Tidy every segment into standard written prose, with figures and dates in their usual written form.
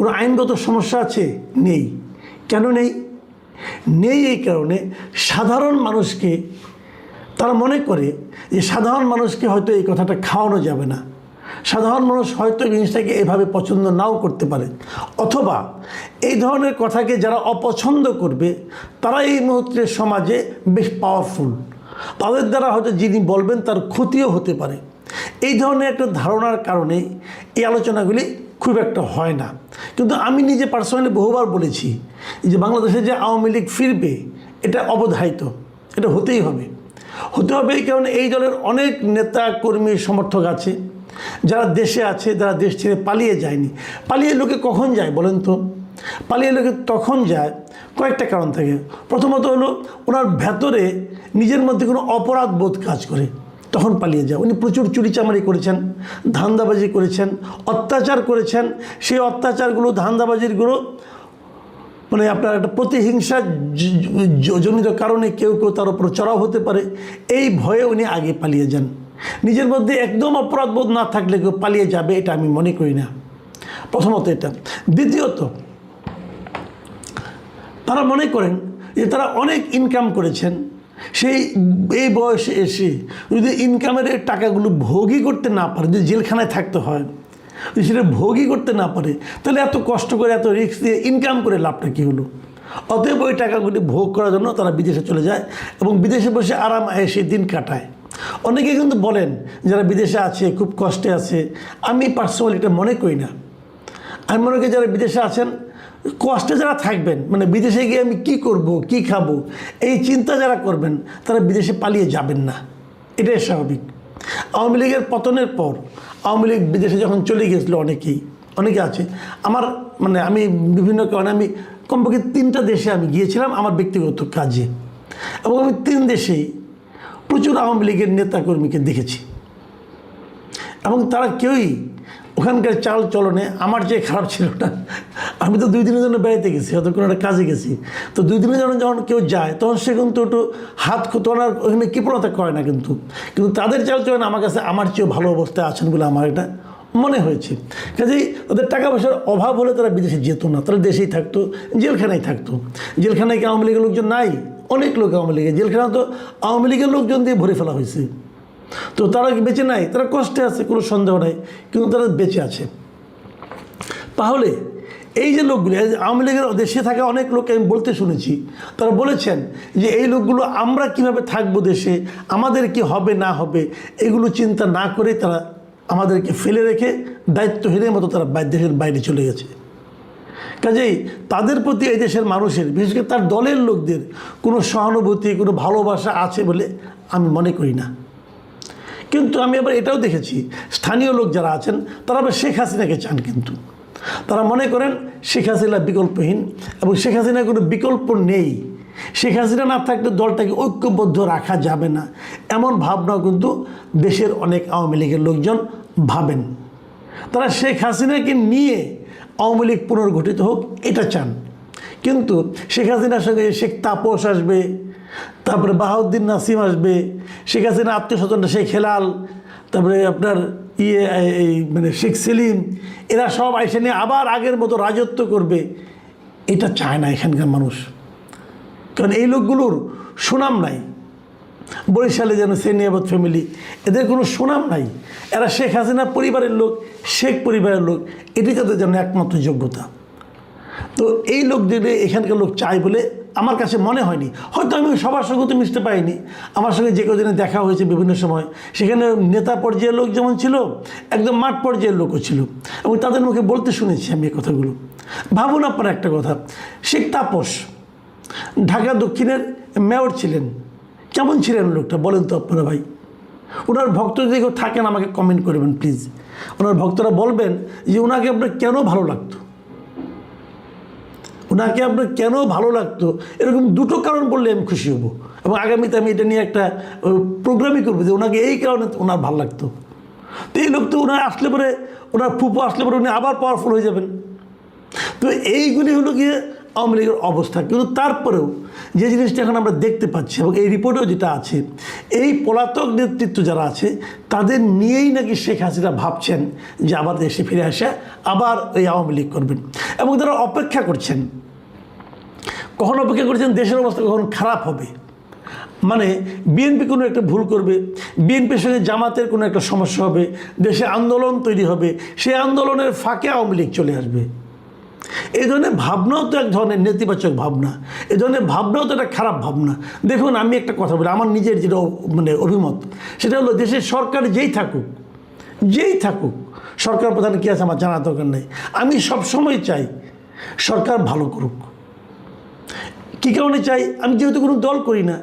কোনো আইনগত সমস্যা আছে? নেই। কেন নেই? নেই এই কারণে সাধারণ মানুষকে তারা মনে করে যে সাধারণ মানুষকে হয়তো এই কথাটা খাওয়ানো যাবে না, সাধারণ মানুষ হয়তো জিনিসটাকে এভাবে পছন্দ নাও করতে পারে, অথবা এই ধরনের কথাকে যারা অপছন্দ করবে তারা এই মুহূর্তে সমাজে বেশ পাওয়ারফুল, তাদের দ্বারা হয়তো যিনি বলবেন তার ক্ষতিও হতে পারে। এই ধরনের একটা ধারণার কারণে এই আলোচনাগুলি খুব একটা হয় না। কিন্তু আমি নিজে পার্সোনালি বহুবার বলেছি যে বাংলাদেশে যে আওয়ামী লীগ ফিরবে এটা অবধারিত, এটা হতেই হবে। হতে হবে এই কারণে এই দলের অনেক নেতা কর্মী সমর্থক আছে যারা দেশে আছে, যারা দেশ ছেড়ে পালিয়ে যায়নি। পালিয়ে লোকে কখন যায় বলেন তো? পালিয়ে লোকে তখন যায় কয়েকটা কারণ থাকে। প্রথমত হলো ওনার ভেতরে নিজের মধ্যে কোনো অপরাধ বোধ কাজ করে, তখন পালিয়ে যায়। উনি প্রচুর চুরিচামারি করেছেন, ধান্দাবাজি করেছেন, অত্যাচার করেছেন। সেই অত্যাচারগুলো, ধান্দাবাজিরগুলো মানে আপনার একটা প্রতিহিংসা জনিত কারণে কেউ কেউ তার উপর চড়াও হতে পারে, এই ভয়ে উনি আগে পালিয়ে যান। নিজের মধ্যে একদম অপরাধবোধ না থাকলে কেউ পালিয়ে যাবে এটা আমি মনে করি না। প্রথমত এটা। দ্বিতীয়ত, তারা মনে করেন যে তারা অনেক ইনকাম করেছেন, এই বয়সে এসে যদি ইনকামের টাকাগুলো ভোগই করতে না পারে, যদি জেলখানায় থাকতে হয়, যদি সেটা ভোগই করতে না পারে, তাহলে এত কষ্ট করে এত রিস্ক দিয়ে ইনকাম করে লাভটা কী হলো? অতএব ওই টাকাগুলি ভোগ করার জন্য তারা বিদেশে চলে যায় এবং বিদেশে বসে আরাম এসে দিন কাটায়। অনেকে কিন্তু বলেন যারা বিদেশে আছে খুব কষ্টে আছে, আমি পার্সোনালি এটা মনে করি না। আমি মনে করি যারা বিদেশে আছেন কষ্টে যারা থাকবেন, মানে বিদেশে গিয়ে আমি কি করব, কি খাবো, এই চিন্তা যারা করবেন তারা বিদেশে পালিয়ে যাবেন না, এটাই স্বাভাবিক। আওয়ামী লীগের পতনের পর আওয়ামী লীগ বিদেশে যখন চলে গিয়েছিল অনেকে আছে আমার, মানে আমি বিভিন্ন কারণে আমি কমপক্ষে 3টা দেশে আমি গিয়েছিলাম আমার ব্যক্তিগত কাজে, এবং আমি 3 দেশেই প্রচুর আওয়ামী লীগের নেতাকর্মীকে দেখেছি এবং তারা কেউই ওখানকার চাল চলনে আমার চেয়ে খারাপ ছিল না। আমি তো 2 দিনের জন্য বেড়াইতে গেছি, হয়তো কোনো একটা কাজে গেছি, তো 2 দিনের জন্য যখন কেউ যায় তখন সে কিন্তু একটু হাত তোলার ওখানে কৃপণতা করে না, কিন্তু তাদের চাল চলনে আমার কাছে আমার চেয়েও ভালো অবস্থায় আছেন বলে আমার এটা মনে হয়েছে। কাজেই তাদের টাকা পয়সার অভাব হলে তারা বিদেশে যেত না, তারা দেশেই থাকতো, জেলখানায় থাকতো। জেলখানায় কি আওয়ামী লীগের লোকজন নাই? অনেক লোক আওয়ামী লীগের, জেলখানা তো আওয়ামী লীগের লোকজন দিয়ে ভরে ফেলা হয়েছে। তো তারা বেঁচে নাই? তারা কষ্টে আছে, কোনো সন্দেহ নাই, কিন্তু তারা বেঁচে আছে। তাহলে এই যে লোকগুলি আওয়ামী লীগের দেশে থাকা অনেক লোককে আমি বলতে শুনেছি, তারা বলেছেন যে এই লোকগুলো আমরা কিভাবে থাকবো দেশে, আমাদের কি হবে না হবে এগুলো চিন্তা না করে তারা আমাদেরকে ফেলে রেখে দায়িত্বহীনের মতো তারা দেশের বাইরে চলে গেছে। কাজেই তাদের প্রতি এই দেশের মানুষের, বিশেষ করে তার দলের লোকদের কোনো সহানুভূতি, কোনো ভালোবাসা আছে বলে আমি মনে করি না। কিন্তু আমি আবার এটাও দেখেছি স্থানীয় লোক যারা আছেন তারা আবার শেখ হাসিনাকে চান, কিন্তু তারা মনে করেন শেখ হাসিনা বিকল্পহীন এবং শেখ হাসিনার কোনো বিকল্প নেই, শেখ হাসিনা না থাকলে দলটাকে ঐক্যবদ্ধ রাখা যাবে না, এমন ভাবনাও কিন্তু দেশের অনেক আওয়ামী লীগের লোকজন ভাবেন। তারা শেখ হাসিনাকে নিয়ে আওয়ামী লীগ পুনর্গঠিত হোক এটা চান, কিন্তু শেখ হাসিনার সঙ্গে শেখ তাপস আসবে, তারপরে বাহাউদ্দিন নাসিম আসবে, শেখ হাসিনা আত্মীয় স্বজনরা শেখ হেলাল, তারপরে আপনার মানে শেখ সেলিম, এরা সব আইসে নিয়ে আবার আগের মতো রাজত্ব করবে, এটা চায় না এখানকার মানুষ। কারণ এই লোকগুলোর সুনাম নাই। বরিশালে যেন সেনিয়াবত ফ্যামিলি, এদের কোনো সুনাম নাই, এরা শেখ হাসিনা পরিবারের লোক, শেখ পরিবারের লোক, এটি তাদের যেন একমাত্র যোগ্যতা। তো এই লোকদের এখানকার লোক চায় বলে আমার কাছে মনে হয়নি। হয়তো আমি সবার সঙ্গে তো মিশতে পারিনি, আমার সঙ্গে যে কদিনে দেখা হয়েছে বিভিন্ন সময়, সেখানে নেতা পর্যায়ের লোক যেমন ছিল, একদম মাঠ পর্যায়ের লোকও ছিল, এবং তাদের মুখে বলতে শুনেছি আমি এই কথাগুলো। ভাবুন আপনারা একটা কথা, শেখ তাপস ঢাকা দক্ষিণের মেয়র ছিলেন, কেমন ছিলেন লোকটা বলেন তো আপনারা ভাই? ওনার ভক্ত যদি কেউ থাকেন আমাকে কমেন্ট করবেন প্লিজ, ওনার ভক্তরা বলবেন যে ওনাকে আপনার কেন ভালো লাগতো, ওনাকে আপনার কেন ভালো লাগতো, এরকম 2টো কারণ বললে আমি খুশি হব, এবং আগামীতে আমি এটা নিয়ে একটা প্রোগ্রামই করবো যে ওনাকে এই কারণে ওনার ভালো লাগতো। তো এই লোক তো ওনার আসলে পরে, ওনার ফুপো আসলে পরে উনি আবার পাওয়ারফুল হয়ে যাবেন। তো এইগুলি হলো গিয়ে আওয়ামী লীগের অবস্থা। কিন্তু তারপরেও যে জিনিসটা এখন আমরা দেখতে পাচ্ছি এবং এই রিপোর্টেও যেটা আছে, এই পলাতক নেতৃত্ব যারা আছে তাদের নিয়েই নাকি শেখ হাসিনা ভাবছেন যে আবার দেশে ফিরে আসে আবার এই আওয়ামী লীগ করবেন, এবং তারা অপেক্ষা করছেন। কখন অপেক্ষা করছেন? দেশের অবস্থা কখন খারাপ হবে, মানে বিএনপি কোনো একটা ভুল করবে, বিএনপির সঙ্গে জামাতের কোনো একটা সমস্যা হবে, দেশে আন্দোলন তৈরি হবে, সেই আন্দোলনের ফাঁকে আওয়ামী লীগ চলে আসবে। এই ধরনের ভাবনাও তো এক ধরনের নেতিবাচক ভাবনা, এই ধরনের ভাবনাও তো একটা খারাপ ভাবনা। দেখুন, আমি একটা কথা বলি, আমার নিজের যেটা মানে অভিমত, সেটা হলো দেশের সরকার যেই থাকুক, সরকার প্রধান কী আছে আমার জানার দরকার নেই। আমি সবসময় চাই সরকার ভালো করুক। কী কারণে চাই? আমি যেহেতু কোনো দল করি না,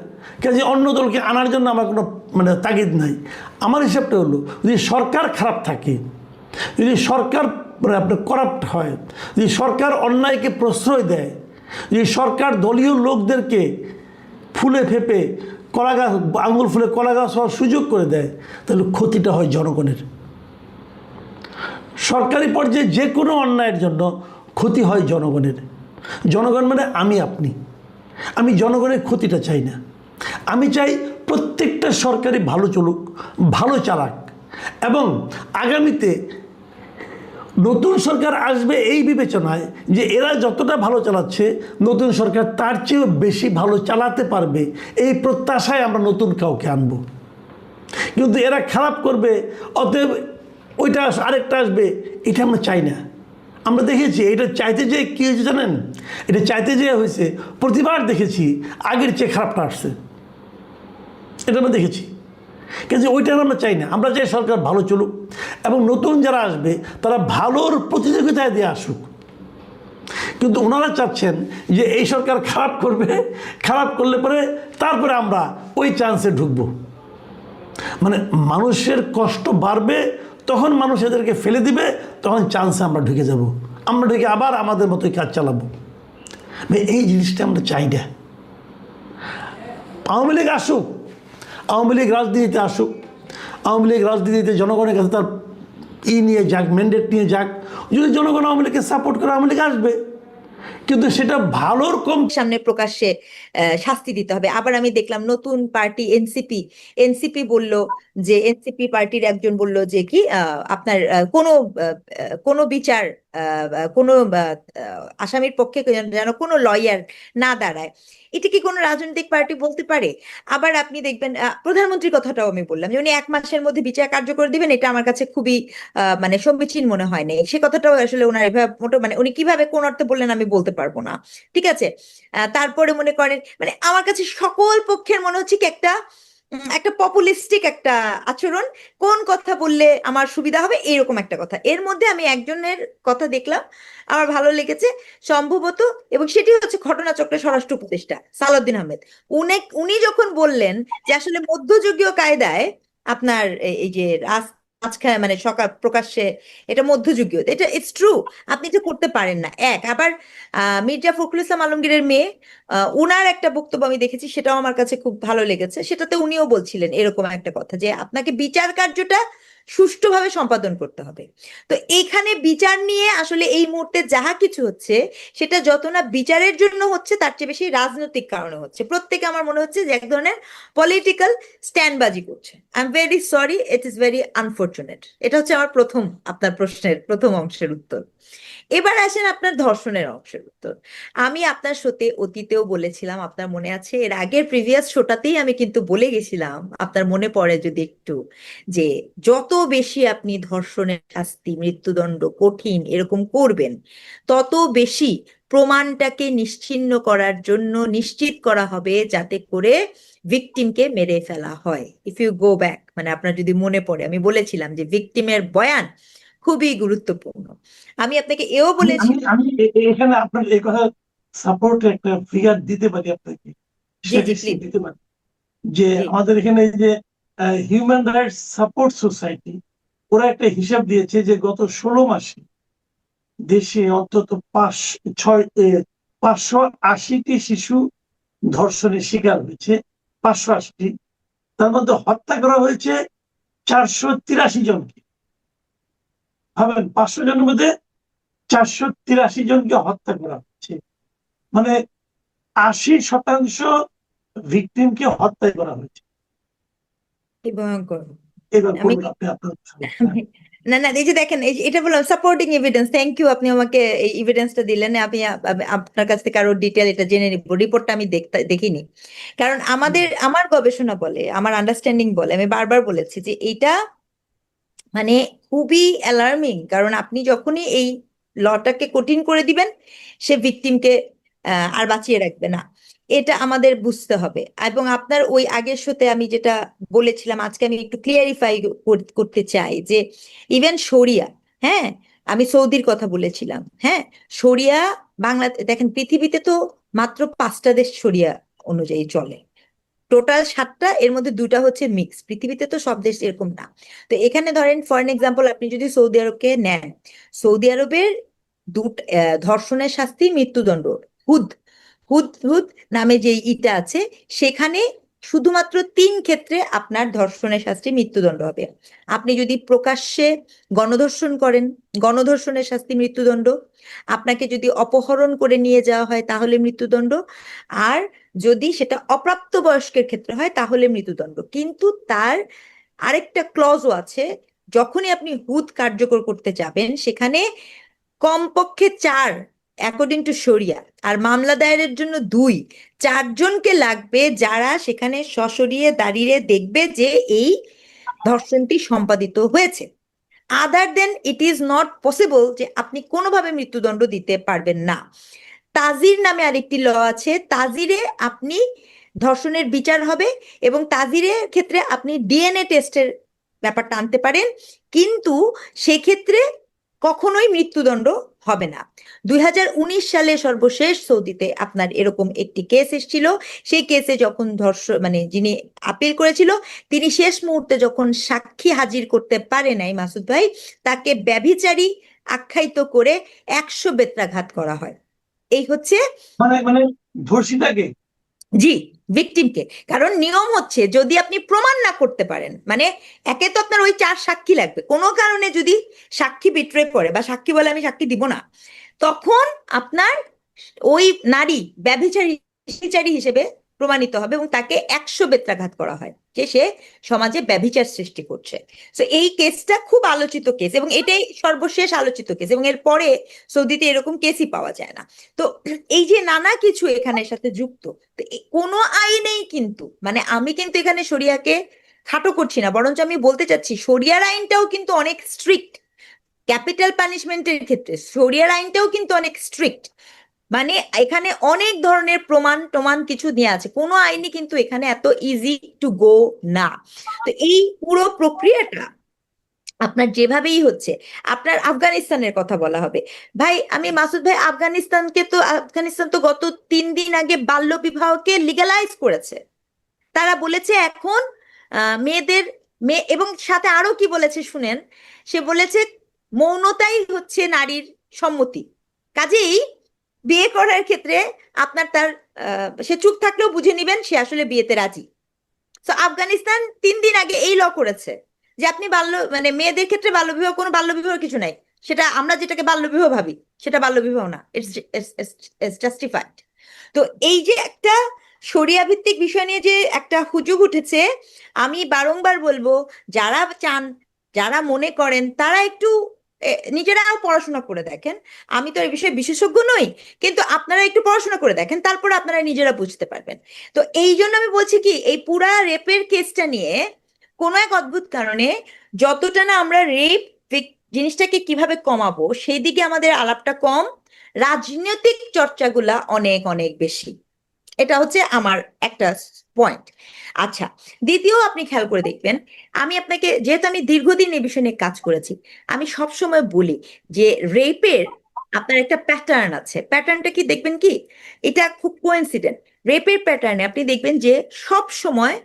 কাজে অন্য দলকে আনার জন্য আমার কোনো মানে তাগিদ নাই। আমার হিসাবটা হলো, যদি সরকার খারাপ থাকে, যদি সরকার আপনার করাপ্ট হয়, যদি সরকার অন্যায়কে প্রশ্রয় দেয়, যদি সরকার দলীয় লোকদেরকে ফুলে ফেপে কলা গাছ, আঙুল ফুলে কলা গাছ হওয়ার সুযোগ করে দেয়, তাহলে ক্ষতিটা হয় জনগণের। সরকারি পর্যায়ে যে কোনো অন্যায়ের জন্য ক্ষতি হয় জনগণের। জনগণ মানে আমি জনগণের ক্ষতিটা চাই না। আমি চাই প্রত্যেকটা সরকারি ভালো চলুক, ভালো চালাক, এবং আগামীতে নতুন সরকার আসবে এই বিবেচনায় যে এরা যতটা ভালো চালাচ্ছে নতুন সরকার তার চেয়েও বেশি ভালো চালাতে পারবে, এই প্রত্যাশায় আমরা নতুন কাউকে আনব। কিন্তু এরা খারাপ করবে, অতএব ওইটা আরেকটা আসবে, এটা আমরা চাই না। আমরা দেখেছি এটা চাইতে যে কী হয়েছে জানেন? এটা চাইতে যে হয়েছে, প্রতিবার দেখেছি আগের চেয়ে খারাপটা আসছে, এটা আমরা দেখেছি। কিন্তু ওইটা আমরা চাই না। আমরা চাই সরকার ভালো চলুক এবং নতুন যারা আসবে তারা ভালোর প্রতিযোগিতায় দিয়ে আসুক। কিন্তু ওনারা চাচ্ছেন যে এই সরকার খারাপ করলে পরে তারপরে আমরা ওই চান্সে ঢুকবো। মানে মানুষের কষ্ট বাড়বে, তখন মানুষ এদেরকে ফেলে দিবে, তখন চান্সে আমরা ঢুকে যাব, আমরা ঢুকে আবার আমাদের মতোই কাজ চালাবো। এই জিনিসটা আমরা চাই না। আওয়ামী লীগ আসুক, আওয়ামী লীগ রাজনীতিতে আসুক, আওয়ামী লীগ রাজনীতিতে জনগণের কাছে তার নিয়ে যাক, ম্যান্ডেট নিয়ে যাক। যদি জনগণ আওয়ামী লীগকে সাপোর্ট করে আওয়ামী লীগ আসবে, কিন্তু সেটা ভালোর কম সামনে প্রকাশ্যে শাস্তি দিতে হবে। আবার আমি দেখলাম নতুন পার্টি এনসিপি বলল যে, এনসিপি পার্টির একজন বলল যে কি আপনার কোনো বিচার কোনো আসামির পক্ষে যেন কোনো লয়ার না দাঁড়ায়। এটা কি কোনো রাজনৈতিক পার্টি বলতে পারে? আবার আপনি দেখবেন প্রধানমন্ত্রীর কথাটাও আমি বললাম যে উনি 1 মাসের মধ্যে বিচার কার্যকর দিবেন, এটা আমার কাছে খুবই মানে সমীচীন মনে হয় না। সে কথাটাও আসলে ওনার এভাবে মানে উনি কিভাবে কোন অর্থে বললেন আমি বলতে পারবো না, ঠিক আছে। তারপরে মনে করেন মানে আমার কাছে সকল পক্ষের মনে হচ্ছে কি একটা পপুলিস্টিক একটা আচরণ, কোন কথা বললে আমার সুবিধা হবে এরকম একটা কথা। এর মধ্যে আমি একজনের কথা দেখলাম আমার ভালো লেগেছে সম্ভবত, এবং সেটি হচ্ছে ঘটনাচক্রের স্বরাষ্ট্র উপদেষ্টা সালাউদ্দিন আহমেদ। উনি যখন বললেন যে আসলে মধ্যযুগীয় কায়দায় আপনার এই যে মাঝখানে মানে সকাল প্রকাশ্যে এটা মধ্যযুগীয়, এটা ইটস ট্রু, আপনি এটা করতে পারেন না। আবার মির্জা ফখরুল ইসলাম আলমগীরের মেয়ে উনার একটা বক্তব্য আমি দেখেছি, সেটাও আমার কাছে খুব ভালো লেগেছে। সেটাতে উনিও বলছিলেন এরকম একটা কথা যে আপনাকে বিচার কার্যটা সুষ্ঠুভাবে সম্পাদন করতে হবে। তো এখানে বিচার নিয়ে আসলে এই মুহূর্তে যাহা কিছু হচ্ছে সেটা যত না বিচারের জন্য হচ্ছে তার চেয়ে বেশি রাজনৈতিক কারণে হচ্ছে। প্রত্যেকে আমার মনে হচ্ছে যে এক ধরনের পলিটিক্যাল স্ট্যান্ডবাজি করছে। I am very sorry, it is very unfortunate. এটা হচ্ছে আমার আপনার প্রশ্নের প্রথম অংশের উত্তর। এবার আসেন আপনার ধর্ষণের অংশের উত্তর। আমি আপনার শোতে অতীতেও বলেছিলাম, আপনার মনে আছে, এর আগের প্রিভিয়াস শোটাতেই আমি কিন্তু বলে গেছিলাম, আপনার মনে পড়ে যদি একটু, যে যত বেশি আপনি ধর্ষণের শাস্তি, মৃত্যুদণ্ড, কঠিন এরকম করবেন, তত বেশি প্রমাণটাকে নিশ্চিহ্ন করার জন্য নিশ্চিত করা হবে যাতে করে ভিকটিমকে মেরে ফেলা হয়। ইফ ইউ গো ব্যাক, মানে আপনার যদি মনে পড়ে, আমি বলেছিলাম যে ভিকটিমের বয়ান খুবই গুরুত্বপূর্ণ। আমি আপনাকে এও বলেছি, আমি এখানে আপনার এই কথা সাপোর্ট একটা ফিগার দিতে পারি আপনাকে, দিতে পারি যে আমাদের এখানে যে হিউম্যান রাইটস সাপোর্ট সোসাইটি, ওরা একটা হিসাব দিয়েছে যে গত 16 মাসে দেশে অন্তত 580টি শিশু ধর্ষণের শিকার হয়েছে। 580, তার মধ্যে হত্যা করা হয়েছে 483 জনকে। ভাবেন, 500 জনের মধ্যে 483 জনকে হত্যা করা হচ্ছে। মানে 80% ভিকটিমকে হত্যা করা হয়েছে। কি ভয়ঙ্কর। এবার আমি বলুন আপনি আপনার হ্যাঁ। না না, এই যে দেখেন, এটা বললাম সাপোর্টিং এভিডেন্স। থ্যাংক ইউ, আপনি আমাকে এই এভিডেন্সটা দিলেন। আপনার কাছ থেকে আরো ডিটেল এটা জেনে নিব। রিপোর্টটা আমি দেখিনি, কারণ আমার গবেষণা বলে, আমার আন্ডারস্ট্যান্ডিং বলে, আমি বারবার বলেছি যে এটা মানে খুবই অ্যালার্মিং। কারণ আপনি যখনই এই লটাকে কঠিন করে দিবেন, সে ভিকটিমকে আর বাঁচিয়ে রাখবে না। এটা আমাদের বুঝতে হবে। এবং আপনার ওই আগের শোতে আমি যেটা বলেছিলাম, আজকে আমি একটু ক্লিয়ারিফাই করতে চাই যে ইভেন শরিয়া, হ্যাঁ, আমি সৌদির কথা বলেছিলাম, হ্যাঁ, শরিয়া দেখেন পৃথিবীতে তো মাত্র 5টা দেশ শরিয়া অনুযায়ী চলে, টোটাল 7টা, এর মধ্যে 2টা হচ্ছে মিক্স। পৃথিবীতে তো সব দেশ এরকম না। তো এখানে ধরেন ফর এক্সাম্পল আপনি যদি সৌদি আরবকে নেন, সৌদি আরবের ধর্ষণের শাস্তি মৃত্যুদণ্ড। হুদ হুদ হুদ নামে যে ইটা আছে, সেখানে শুধুমাত্র 3 ক্ষেত্রে আপনার ধর্ষণের শাস্তি মৃত্যুদণ্ড হবে। আপনি যদি প্রকাশ্যে গণধর্ষণ করেন, গণধর্ষণের শাস্তি মৃত্যুদণ্ড। আপনাকে যদি অপহরণ করে নিয়ে যাওয়া হয় তাহলে মৃত্যুদণ্ড। আর যদি সেটা অপ্রাপ্তবয়স্কের ক্ষেত্রে হয় তাহলে মৃত্যুদণ্ড। কিন্তু তার আরেকটা ক্লজও আছে, যখনই আপনি হুদ কার্যকর করতে যাবেন সেখানে কমপক্ষে 4, অ্যাকর্ডিং টু শরিয়া, আর মামলা দায়েরের জন্য 2, 4জনকে লাগবে যারা সেখানে সশরীরে দাঁড়িয়ে দেখবে যে এই ধর্ষণটি সম্পাদিত হয়েছে। আদার দেন ইট ইজ নট পসিবল যে আপনি কোনোভাবে মৃত্যুদণ্ড দিতে পারবেন না। তাজির নামে আরেকটি ল আছে, তাজিরে আপনি ধর্ষণের বিচার হবে, এবং তাজিরের ক্ষেত্রে আপনি ডিএনএ টেস্টের ব্যাপারটা আনতে পারেন, কিন্তু সেক্ষেত্রে কখনোই মৃত্যুদণ্ড হবে না। 2019 সালে সর্বশেষ সৌদিতে আপনার এরকম একটি কেস এসেছিল। সেই কেসে যখন যিনি আপিল করেছিল, তিনি শেষ মুহূর্তে যখন সাক্ষী হাজির করতে পারে নাই মাসুদ ভাই, তাকে ব্যভিচারী আখ্যায়িত করে 100 বেত্রাঘাত করা হয়। এই হচ্ছে মানে মানে ধর্ষিতাকে। জি, ভিকটিমকে। কারণ নিয়ম হচ্ছে যদি আপনি প্রমাণ না করতে পারেন, মানে একে তো আপনার ওই 4 সাক্ষী লাগবে, কোনো কারণে যদি সাক্ষী বিট্রে করে বা সাক্ষী বলে আমি সাক্ষী দিব না, তখন আপনার ওই নারী ব্যভিচারী হিসেবে প্রমাণিত হবে এবং তাকে 100 বেত্রাঘাত করা হয় যে সে সমাজে ব্যভিচার সৃষ্টি করছে। তো এই কেসটা খুব আলোচিত কেস এবং এটাই সর্বশেষ আলোচিত কেস, এবং এর পরে সৌদিতে এরকম কেসই পাওয়া যায় না। তো এই যে নানা কিছু এখানের সাথে যুক্ত, তো কোনো আইনেই কিন্তু, মানে আমি কিন্তু এখানে শরিয়াকে খাটো করছি না, বরঞ্চ আমি বলতে চাচ্ছি শরিয়ার আইনটাও কিন্তু অনেক স্ট্রিক্ট। ক্যাপিটাল পানিশমেন্টের ক্ষেত্রে শরিয়ার আইনটাও কিন্তু অনেক স্ট্রিক্ট। মানে এখানে অনেক ধরনের প্রমাণ কিছু দেওয়া আছে, কোনো আইনই কিন্তু এখানে এত ইজি টু গো না। তো এই পুরো প্রক্রিয়াটা আপনার যেভাবেই হচ্ছে, আপনার আফগানিস্তানের কথা বলা হবে, ভাই আমি মাসুদ ভাই, আফগানিস্তান তো গত 3 দিন আগে বাল্য বিবাহকে লিগালাইজ করেছে। তারা বলেছে এখন মেয়ে, এবং সাথে আরো কি বলেছে শুনেন, সে বলেছে মৌনতাই হচ্ছে নারীর সম্মতি। কাজেই বিয়ে করার ক্ষেত্রে আপনার সে চুপ থাকলেও বুঝে নিবেন সে আসলে বিয়েতে রাজি। তো আফগানিস্তান 3 দিন আগে এই ল করেছে যে আপনি মানে মেয়েদের ক্ষেত্রে বাল্যবিবাহ, কোনো বাল্যবিবাহ কিছু নাই, সেটা আমরা যেটাকে বাল্যবিবাহ ভাবি সেটা বাল্যবিবাহ না, ইটস জাস্টিফাইড। তো এই যে একটা শরিয়া ভিত্তিক বিষয় নিয়ে যে একটা হুজুগ উঠেছে, আমি বারংবার বলবো যারা চান, যারা মনে করেন তারা একটু নিজেরাও পড়াশোনা করে দেখেন। আমি তো এই বিষয়ে বিশেষজ্ঞ নই, কিন্তু আপনারা একটু পড়াশোনা করে দেখেন, তারপরে আপনারা নিজেরা বুঝতে পারবেন। তো এই জন্য আমি বলছি কি, এই পুরা রেপের কেসটা নিয়ে কোনো এক অদ্ভুত কারণে যতটা না আমরা রেপ জিনিসটাকে কিভাবে কমাবো সেই দিকে আমাদের আলাপটা কম, রাজনৈতিক চর্চাগুলা অনেক অনেক বেশি। এটা হচ্ছে আমার একটা পয়েন্ট। আচ্ছা, দ্বিতীয় আপনি খেয়াল করে দেখবেন, আমি আপনাকে, যেহেতু আমি দীর্ঘদিন এই বিষয় নিয়ে কাজ করেছি, আমি সব সময় বলি যে রেপের আপনার একটা প্যাটার্ন আছে। প্যাটার্নটা কি দেখবেন কি, এটা খুব কোইন্সিডেন্ট। রেপের প্যাটার্নে আপনি দেখবেন যে সব সময়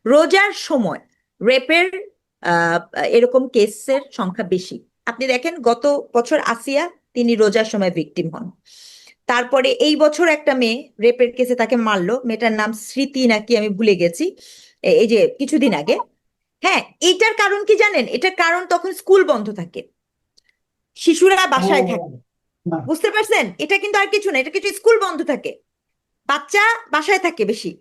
রোজার সময় রেপের আহ এরকম কেসের সংখ্যা বেশি। আপনি দেখেন গত বছর আসিয়া, তিনি রোজার সময় ভিকটিম হন। তারপরে এই বছর একটা মেয়ে রেপের কেসে তাকে মারলো, মেয়েটার নাম স্মৃতি নাকি আমি ভুলে গেছি, এই যে কিছুদিন আগে। হ্যাঁ, এইটার কারণ কি জানেন? এটার কারণ তখন স্কুল বন্ধ থাকে, শিশুরা বাসায় থাকে, না। বুঝতে পারছেন? এটা কিন্তু আর কিছু না, এটা কিছু স্কুল বন্ধ থাকে, বাচ্চা বাসায় থাকে বেশি,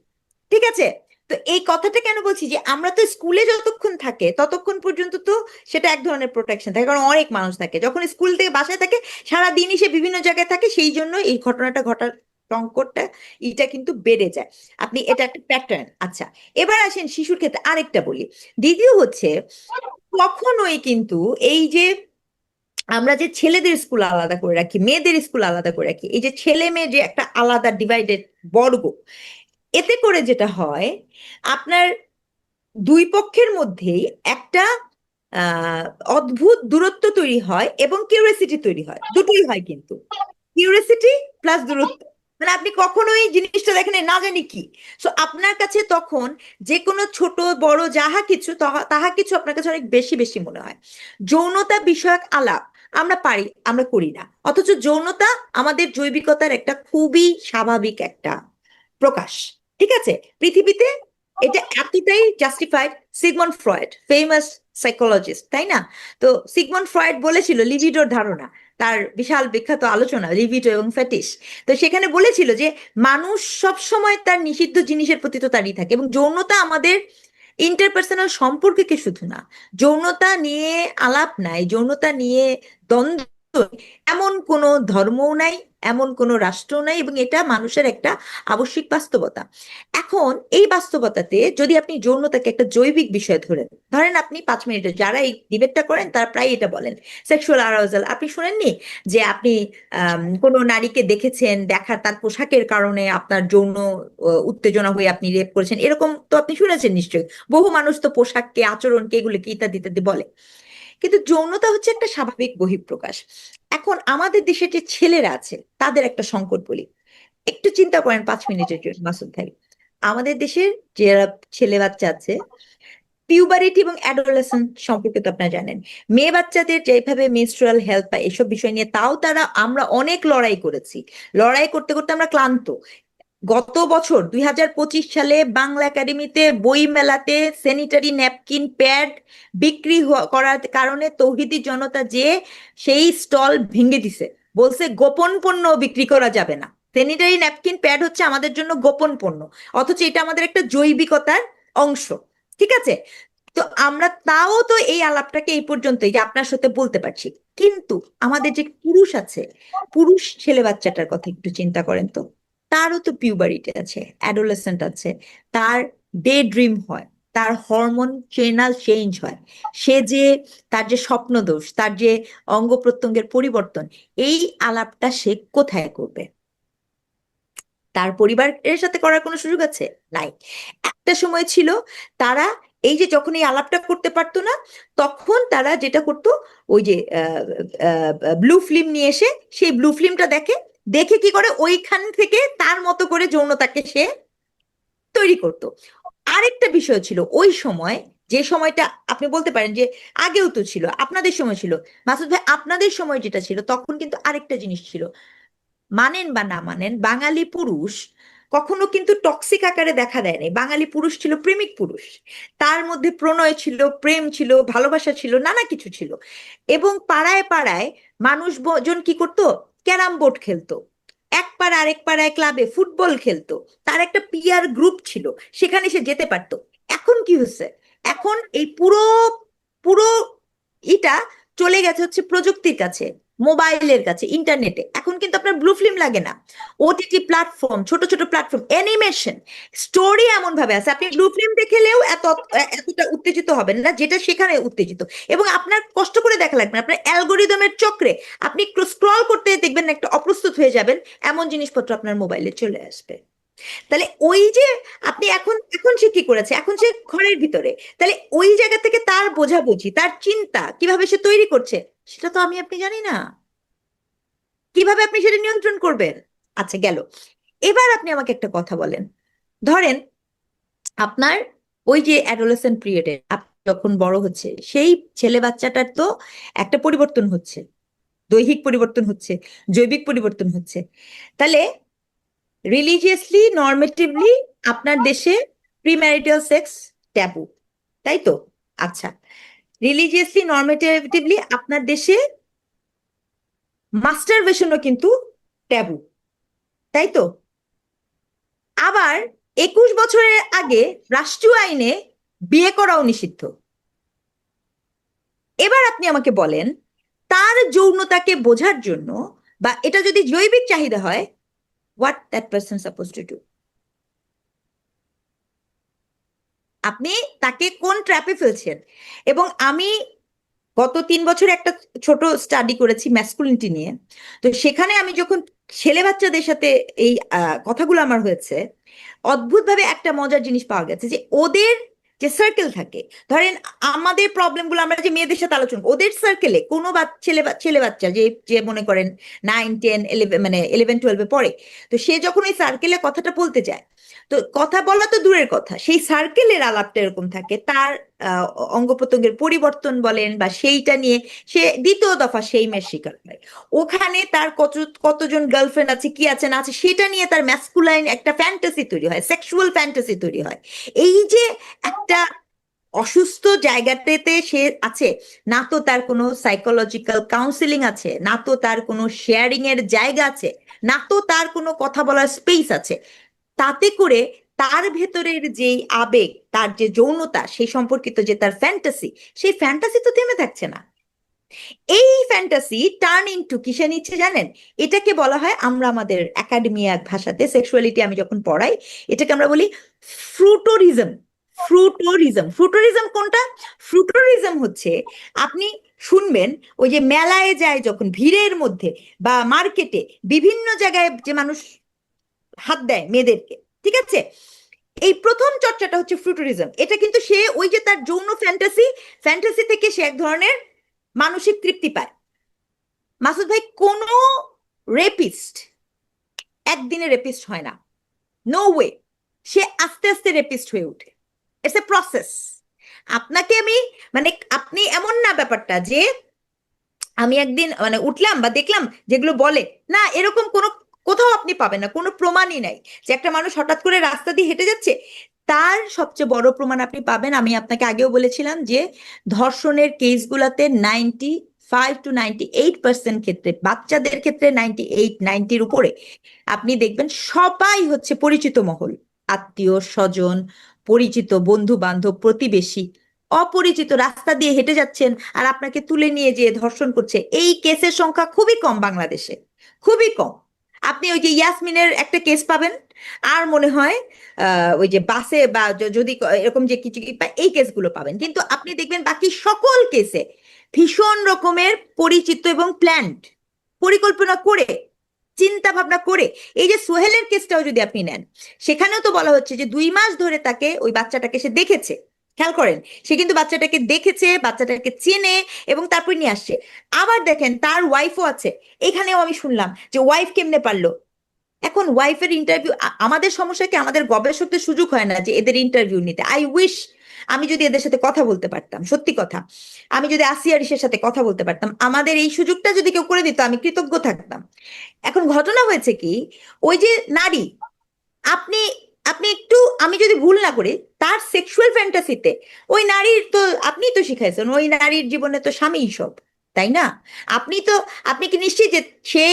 ঠিক আছে? তো এই কথাটা কেন বলছি, যে আমরা তো স্কুলে যতক্ষণ থাকে ততক্ষণ পর্যন্ত তো সেটা এক ধরনের প্রোটেকশন থাকে, কারণ অনেক মানুষ থাকে। যখন স্কুল থেকে বাসায় থাকে, সারাদিনই সে বিভিন্ন জায়গায় থাকে, সেই জন্য এই ঘটনাটা ঘটার সংকটটা এটা কিন্তু বেড়ে যায়। আপনি এটা একটা প্যাটার্ন। আচ্ছা, এবার আসেন শিশুর ক্ষেত্রে আরেকটা বলি। দ্বিতীয় হচ্ছে, কখনোই কিন্তু এই যে আমরা যে ছেলেদের স্কুল আলাদা করে রাখি, মেয়েদের স্কুল আলাদা করে রাখি, এই যে ছেলে মেয়ে যে একটা আলাদা ডিভাইডেড বর্গ, এতে করে যেটা হয়, আপনার দুই পক্ষের মধ্যেই একটা আহ অদ্ভুত দূরত্ব তৈরি হয় এবং কিউরিয়াসিটি তৈরি হয়, দুটোই হয় কিন্তু, কিউরিয়াসিটি প্লাস দূরত্ব। মানে আপনি কখনোই জিনিসটা দেখেন না জানি কি, সো আপনার কাছে তখন যে কোনো ছোট বড় যাহা কিছু তাহা কিছু আপনার কাছে অনেক বেশি বেশি মনে হয়। যৌনতা বিষয়ক আলাপ আমরা পারি, আমরা করি না, অথচ যৌনতা আমাদের জৈবিকতার একটা খুবই স্বাভাবিক একটা প্রকাশ, ঠিক আছে? পৃথিবীতে এটা এতটাই justified. Sigmund Freud, famous psychologist, তাই না? তো সিগমন্ড ফ্রয়েড বলেছিল লিবিডোর ধারণা, তার বিশাল বিখ্যাত আলোচনা লিবিডো এবং ফেটিশ। তো সেখানে বলেছিল যে মানুষ সব সময় তার নিষিদ্ধ জিনিসের প্রতি তো তাড়িয়ে থাকে, এবং যৌনতা আমাদের ইন্টারপার্সোনাল সম্পর্ককে শুধু না, যৌনতা নিয়ে আলাপ নাই, যৌনতা নিয়ে দ্বন্দ্ব নেই, এমন কোনো ধর্মও নাই, এমন কোনো রাষ্ট্র নাই, এবং এটা মানুষের একটা আবশ্যিক বাস্তবতা। এখন এই বাস্তবতাতে যদি আপনি যৌনতাকে একটা জৈবিক বিষয় ধরেন, ধরেন আপনি 5 মিনিটে, যারা এই ডিবেটটা করেন তারা প্রায় এটা বলেন, সেক্সুয়াল আরাউজাল। আপনি শুনেননি যে আপনি কোনো নারীকে দেখেছেন, দেখার তার পোশাকের কারণে আপনার যৌন উত্তেজনা হয়ে আপনি রেপ করেছেন, এরকম তো আপনি শুনেছেন নিশ্চয়ই। বহু মানুষ তো পোশাককে, আচরণকে, এগুলোকে ইত্যাদি ইত্যাদি বলে। কিন্তু যৌনতা হচ্ছে একটা স্বাভাবিক বহিঃপ্রকাশ। এখন আমাদের দেশে যে ছেলেরা আছে তাদের একটা সংকট বলি, একটু চিন্তা করেন 5 মিনিটের জন্য মাসুদ ভাই। আমাদের দেশের যারা ছেলে বাচ্চা আছে, পিউবারিটি এবং অ্যাডোলেসেন্স সম্পর্কে তো আপনারা জানেন, মেয়ে বাচ্চাদের যেভাবে মেনস্ট্রুয়াল হেলথ বা এসব বিষয় নিয়ে, তাও তারা, আমরা অনেক লড়াই করেছি, লড়াই করতে করতে আমরা ক্লান্ত। গত বছর 2025 সালে বাংলা একাডেমিতে বই মেলাতে স্যানিটারি ন্যাপকিন প্যাড বিক্রি করার কারণে তৌহিদি জনতা যে সেই স্টল ভেঙে দিছে, বলছে গোপন পণ্য বিক্রি করা যাবে না, স্যানিটারি ন্যাপকিন প্যাড হচ্ছে আমাদের জন্য গোপন পণ্য, অথচ এটা আমাদের একটা জৈবিকতার অংশ, ঠিক আছে? তো আমরা তাও তো এই আলাপটাকে এই পর্যন্তই যে আপনার সাথে বলতে পারছি। কিন্তু আমাদের যে পুরুষ আছে, পুরুষ ছেলে বাচ্চাটার কথা একটু চিন্তা করেন তো, তারও তো পিউবারিটি আছে, অ্যাডোলেসেন্ট আছে, তার ডে ড্রিম হয়, তার হরমোন চেঞ্জ হয়, সে যে, তার যে স্বপ্নদোষ, তার যে অঙ্গ প্রত্যঙ্গের পরিবর্তন, এই আলাপটা সে কোথায় করবে? তার পরিবারের সাথে করার কোনো সুযোগ আছে? নাই। একটা সময় ছিল, তারা এই যে যখন এই আলাপটা করতে পারতো না, তখন তারা যেটা করতো, ওই যে ব্লু ফিল্ম নিয়ে এসে সেই ব্লু ফিল্মটা দেখে, দেখে কি করে ওইখান থেকে তার মতো করে যৌনতাকে সে তৈরি করতো। আরেকটা বিষয় ছিল ওই সময়, যে সময়টা আপনি বলতে পারেন যে আগেও তো ছিল, আপনাদের সময় ছিল, মাসুদ ভাই, আপনাদের সময় যেটা ছিল তখন কিন্তু আরেকটা জিনিস ছিল, মানেন বা না মানেন, বাঙালি পুরুষ কখনো কিন্তু টক্সিক আকারে দেখা দেয় নাই। বাঙালি পুরুষ ছিল প্রেমিক পুরুষ, তার মধ্যে প্রণয় ছিল, প্রেম ছিল, ভালোবাসা ছিল, নানা কিছু ছিল। এবং পাড়ায় পাড়ায় মানুষজন কি করতো, ক্যারাম বোর্ড খেলতো, এক পাড়া আরেক পাড়ায় ক্লাবে ফুটবল খেলতো, তার একটা পিয়ার গ্রুপ ছিল, সেখানে সে যেতে পারতো। এখন কি হচ্ছে, এখন এই পুরো পুরো এটা চলে গেছে হচ্ছে প্রযুক্তির কাছে, মোবাইলের কাছে, ইন্টারনেটে। এখন কিন্তু আপনার ব্লু ফিল্ম লাগে না, ওটিটি প্ল্যাটফর্ম, ছোট ছোট প্ল্যাটফর্ম, অ্যানিমেশন, স্টোরি এমন ভাবে আছে, আপনি ব্লু ফিল্ম দেখলেও এতটা উত্তেজিত হবেন না যেটা সেখানে উত্তেজিত। এবং আপনার কষ্ট করে দেখা লাগবে না, আপনার অ্যালগোরিদমের চক্রে আপনি স্ক্রল করতে দেখবেন না, একটা অপ্রস্তুত হয়ে যাবেন, এমন জিনিসপত্র আপনার মোবাইলে চলে আসবে। তাহলে ওই যে আপনি এখন, এখন সে কি করেছে, এখন সে ঘরের ভিতরে, তাহলে ওই জায়গা থেকে তার বোঝাবুঝি, তার চিন্তা কিভাবে সে তৈরি করছে, সেটা তো আমি আপনি জানি না, কিভাবে আপনি সেটা নিয়ন্ত্রণ করবেন? আচ্ছা, গেল। এবার আপনি আমাকে একটা কথা বলেন, ধরেন আপনার ওই যে অ্যাডোলেসেন্ট পিরিয়ডে আপনি যখন বড় হচ্ছে, সেই ছেলে বাচ্চাটার তো একটা পরিবর্তন হচ্ছে, দৈহিক পরিবর্তন হচ্ছে, জৈবিক পরিবর্তন হচ্ছে। তাহলে রিলিজিয়াসলি নর্মেটিভলি আপনার দেশে প্রিম্যারিটাল সেক্স ট্যাবু, তাই তো? আচ্ছা, রিলিজিয়াসলি নর্মেটিভলি আপনার দেশে মাস্টারবেশনও কিন্তু ট্যাবু, তাই তো? আবার 21 বছরের আগে রাষ্ট্রীয় আইনে বিয়ে করাও নিষিদ্ধ। এবার আপনি আমাকে বলেন, তার যৌনতাকে বোঝার জন্য, বা এটা যদি জৈবিক চাহিদা হয়, what that person suppose to do? আপনি তাকে কোন ট্র্যাপে ফেলছেন? এবং আমি গত 3 বছরে একটা ছোট স্টাডি করেছি ম্যাসকুলিনিটি নিয়ে। তো সেখানে আমি যখন ছেলে বাচ্চাদের সাথে এই কথাগুলো আমার হয়েছে, অদ্ভুতভাবে একটা মজার জিনিস পাওয়া গেছে যে ওদের যে সার্কেল থাকে, ধরেন আমাদের প্রবলেমগুলো আমরা যে মেয়েদের সাথে আলোচনা করি, ওদের সার্কেলে কোনো ছেলে বাচ্চা যে যে মনে করেন 9, 10, 11, মানে 11, 12-এ পড়ে, তো সে যখন ওই সার্কেলে কথাটা বলতে যায়, তো কথা বলা তো দূরের কথা, সেই সার্কেলের আলাপটা এরকম থাকে, তার আহ, অঙ্গ প্রত্যঙ্গের পরিবর্তন বলেন বা সেইটা নিয়ে সে দ্বিতীয় দফা সেই মেয়ের শিকার হয়। ওখানে তার কতজন গার্লফ্রেন্ড আছে, কি আছে না আছে, সেটা নিয়ে তার ম্যাসকুলাইন একটা ফ্যান্টাসি তৈরি হয়, সেক্সুয়াল ফ্যান্টাসি তৈরি হয়। এই যে একটা অসুস্থ জায়গাটাতে সে আছে, না তো তার কোনো সাইকোলজিক্যাল কাউন্সিলিং আছে, না তো তার কোনো শেয়ারিং এর জায়গা আছে, না তো তার কোনো কথা বলার স্পেস আছে। তাতে করে তার ভেতরের যে আবেগ, তার যে যৌনতা, সেই সম্পর্কিত যে তার ফ্যান্টাসি, সেই ফ্যান্টাসি তো থেমে থাকছে না। এই ফ্যান্টাসি টার্ন ইনটু কিসে নিচ্ছে জানেন? এটাকে বলা হয়, আমরা আমাদের একাডেমিয়া ভাষাতে সেক্সুয়ালিটি আমি যখন পড়াই, এটাকে আমরা বলি ফ্রুটোরিজম। ফ্রুটোরিজম কোনটা? ফ্রুটোরিজম হচ্ছে, আপনি শুনবেন ওই যে মেলায় যায় যখন, ভিড়ের মধ্যে বা মার্কেটে বিভিন্ন জায়গায় যে মানুষ হাত দেয় মেয়েদেরকে, ঠিক আছে, এই প্রথম চর্চাটা হচ্ছে ফ্রুটোরিজম। এটা কিন্তু সে ওই যে তার যৌন ফ্যান্টাসি, ফ্যান্টাসি থেকে সে এক ধরনের মানসিক তৃপ্তি পায়। মাসুদ ভাই, কোনো রেপিস্ট একদিনে রেপিস্ট হয় না, নো ওয়ে। সে আস্তে আস্তে রেপিস্ট হয়ে ওঠে, ইটস এ প্রসেস। আপনাকে আমি, মানে আপনি এমন না ব্যাপারটা যে আমি একদিন মানে উঠলাম বা দেখলাম যেগুলো বলে, না, এরকম কোনো কোথাও আপনি পাবেন না, কোনো প্রমাণই নাই যে একটা মানুষ হঠাৎ করে রাস্তা দিয়ে হেঁটে যাচ্ছে। তার সবচেয়ে বড় প্রমাণ আপনি পাবেন, আমি আপনাকে আগেও বলেছিলাম যে ধর্ষণের কেসগুলোতে 95 to 98% ক্ষেত্রে, বাচ্চাদের ক্ষেত্রে 98-90-র উপরে, আপনি দেখবেন সবাই হচ্ছে পরিচিত মহল, আত্মীয় স্বজন, পরিচিত বন্ধু বান্ধব, প্রতিবেশী। অপরিচিত রাস্তা দিয়ে হেঁটে যাচ্ছেন আর আপনাকে তুলে নিয়ে যেয়ে ধর্ষণ করছে, এই কেসের সংখ্যা খুবই কম বাংলাদেশে, খুবই কম। আপনি ওই যে ইয়াসমিনের একটা কেস পাবেন, আর মনে হয় ওই যে বাসে বা যদি এরকম যে কিছু এই কেসগুলো পাবেন, কিন্তু আপনি দেখবেন বাকি সকল কেসে ভীষণ রকমের পরিচিত এবং প্ল্যান্ড, পরিকল্পনা করে, চিন্তা ভাবনা করে। এই যে সোহেলের কেসটাও যদি আপনি নেন, সেখানেও তো বলা হচ্ছে যে 2 মাস ধরে তাকে, ওই বাচ্চাটাকে সে দেখেছে, খেয়াল করেন, সে কিন্তু বাচ্চাটাকে দেখেছে, বাচ্চাটাকে চেনে এবং তারপর নিয়ে আসছে। আবার দেখেন তার ওয়াইফও আছে, এখানেও আমি শুনলাম যে ওয়াইফ কেমনে পারলো। এখন ওয়াইফের ইন্টারভিউ, আমাদের সমস্যা কি, আমাদের গবেষকদের সুযোগ হয় না যে এদের ইন্টারভিউ নিতে। আই উইশ আমি যদি এদের সাথে কথা বলতে পারতাম, সত্যি কথা, আমি যদি আসিয়া রিসের সাথে কথা বলতে পারতাম, আমাদের এই সুযোগটা যদি কেউ করে দিত, আমি কৃতজ্ঞ থাকতাম। এখন ঘটনা হয়েছে কি, ওই যে নারী, আপনি আপনি একটু, আমি যদি ভুল না করি, তার সেক্সুয়াল ফ্যান্টাসিতে ওই নারীর তো, আপনি তো শিখাইছেন ওই নারীর জীবনে তো স্বামীই সব, তাই না? আপনি তো, আপনি কি নিশ্চিত যে সে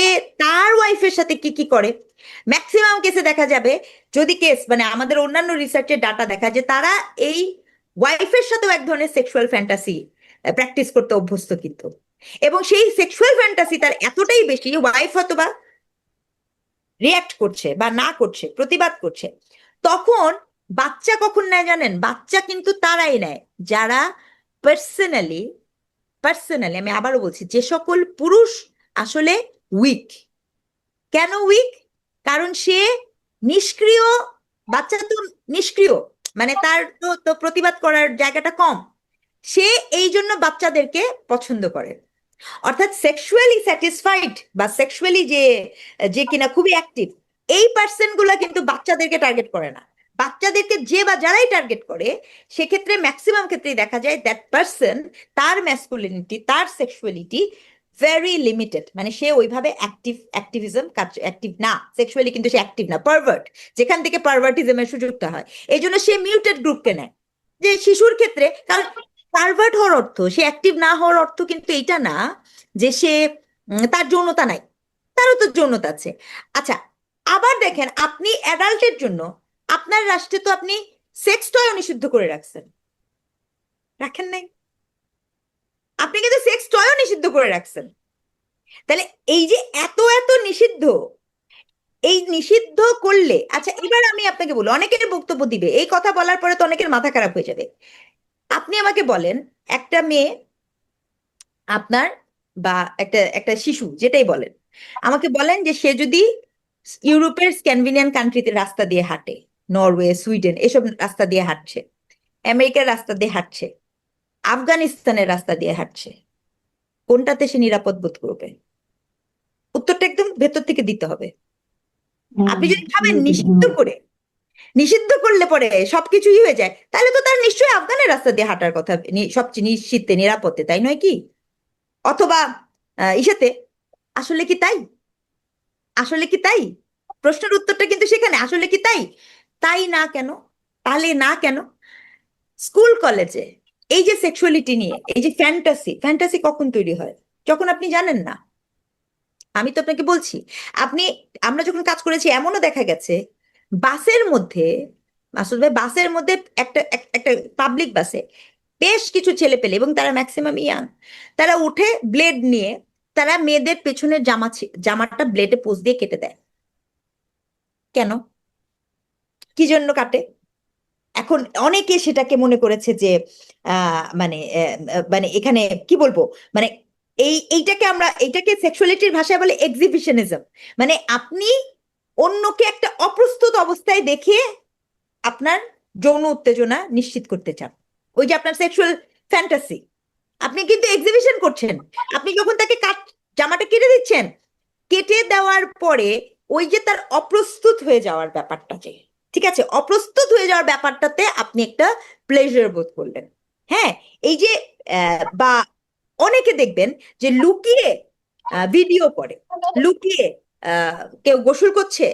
তার ওয়াইফের সাথে কি কি করে? ম্যাক্সিমাম কেসে দেখা যাবে, যদি কেস মানে আমাদের অন্যান্য রিসার্চের ডাটা দেখা, যে তারা এই ওয়াইফের সাথেও এক ধরনের সেক্সুয়াল ফ্যান্টাসি প্র্যাকটিস করতে অভ্যস্ত, কিন্তু এবং সেই সেক্সুয়াল ফ্যান্টাসি তার এতটাই বেশি, ওয়াইফ হয়তো বা রিয়াক্ট করছে বা না করছে, প্রতিবাদ করছে, তখন বাচ্চা কখন নেয় জানেন? বাচ্চা কিন্তু তারাই নেয় যারা পার্সোনালি, আমি আবারও বলছি, যে সকল পুরুষ আসলে উইক। কেন উইক? কারণ সে নিষ্ক্রিয়, বাচ্চা তো নিষ্ক্রিয়, মানে তার তো তো প্রতিবাদ করার জায়গাটা কম, সে এই জন্য বাচ্চাদেরকে পছন্দ করে। অর্থাৎ সেক্সুয়ালি স্যাটিসফাইড বা সেক্সুয়ালি যে যে কিনা খুবই অ্যাক্টিভ, এই পার্সন গুলা কিন্তু বাচ্চাদেরকে টার্গেট করে না। বাচ্চাদেরকে যে বা যারাই টার্গেট করে, সেক্ষেত্রে ম্যাক্সিমাম ক্ষেত্রেই দেখা যায় দ্যাট পার্সন, তার ম্যাসকুলিনিটি, তার সেক্সুয়ালিটি ভেরি লিমিটেড, মানে সে ওইভাবে অ্যাক্টিভিজম কাজ, অ্যাক্টিভ না সেক্সুয়ালি, কিন্তু সে অ্যাক্টিভ না, পারভার্ট, যেখান থেকে পারভার্টিজমের সুযোগটা হয়। এই জন্য সে মিউটেড গ্রুপকে নেয়। যে শিশুর ক্ষেত্রে, কারণ পারভার্ট হওয়ার অর্থ, সে অ্যাক্টিভ না হওয়ার অর্থ কিন্তু এইটা না যে সে তার যৌনতা নাই, তারও তো যৌনতা আছে। আচ্ছা, আবার দেখেন আপনি অ্যাডাল্টের জন্য আপনার রাষ্ট্রে তো আপনি সেক্স টয়ও নিষিদ্ধ করে রাখছেন, রাখেন নাই? আপনি কিন্তু সেক্স টয়ও নিষিদ্ধ করে রাখছেন। তাহলে এই যে এত এত নিষিদ্ধ, এই নিষিদ্ধ করলে, আচ্ছা এবার আমি আপনাকে বলি, অনেকের বক্তব্য দিবে, এই কথা বলার পরে তো অনেকের মাথা খারাপ হয়ে যাবে। আপনি আমাকে বলেন, একটা মেয়ে আপনার, বা একটা একটা শিশু যেটাই বলেন, আমাকে বলেন যে সে যদি ইউরোপের স্ক্যান্ডিনেভিয়ান কান্ট্রিতে রাস্তা দিয়ে হাঁটে, নরওয়ে, সুইডেন এসব রাস্তা দিয়ে হাঁটছে, আমেরিকার রাস্তা দিয়ে হাঁটছে, আফগানিস্তানের রাস্তা দিয়ে হাঁটছে, কোনটাতে সে নিরাপদ বোধ করবে? উত্তরটা একদম ভেতর থেকে দিতে হবে। আপনি যদি ভাবেন নিষিদ্ধ করে, নিষিদ্ধ করলে পরে সবকিছুই হয়ে যায়, তাহলে তো তার নিশ্চয়ই আফগানের রাস্তা দিয়ে হাঁটার কথা, সবচেয়ে নিশ্চিতে নিরাপদে, তাই নয় কি? অথবা ইসেতে, আসলে কি তাই? আসলে কি তাই? প্রশ্নের উত্তরটা কিন্তু সেখানে, আসলে কি তাই? তাই না কেন? তাহলে না কেন? স্কুল কলেজে এই যে সেক্সুয়ালিটি নিয়ে এই যে ফ্যান্টাসি, ফ্যান্টাসি কখন তৈরি হয়? যখন আপনি জানেন না। আমি তো আপনাকে বলছি, আপনি, আমরা যখন কাজ করেছি এমনও দেখা গেছে বাসের মধ্যে, মাসুদ ভাই, বাসের মধ্যে একটা পাবলিক বাসে বেশ কিছু ছেলে পেলে, এবং তারা ম্যাক্সিমাম ইয়াং, তারা উঠে ব্লেড নিয়ে তারা মেয়েদের পেছনের জামাটা ব্লেডে পোঁচ দিয়ে কেটে দেয়। কেন? কি জন্য কাটে? এখন অনেকে সেটাকে মনে করেছে যে মানে মানে এখানে কি বলবো, মানে এইটাকে আমরা, এইটাকে সেক্সুয়ালিটির ভাষায় বলে এক্সিবিশনিজম। মানে আপনি অন্যকে একটা অপ্রস্তুত অবস্থায় দেখিয়ে আপনার যৌন উত্তেজনা নিশ্চিত করতে চান, ওই যে আপনার সেক্সুয়াল ফ্যান্টাসি, আপনি কিন্তু এক্সিবিশন করছেন। আপনি যখন তাকে জামাটা কেটে দিচ্ছেন, কেটে দেওয়ার পরে ওই যে তার অপ্রস্তুত হয়ে যাওয়ার ব্যাপারটা, যে ঠিক আছে, অপ্রস্তুত হয়ে যাওয়ার ব্যাপারটাতে আপনি একটা প্লেজার বোধ করলেন। হ্যাঁ, এই যে বা অনেকে দেখবেন যে লুকিয়ে ভিডিও করে, লুকিয়ে কেউ গোসল করছে,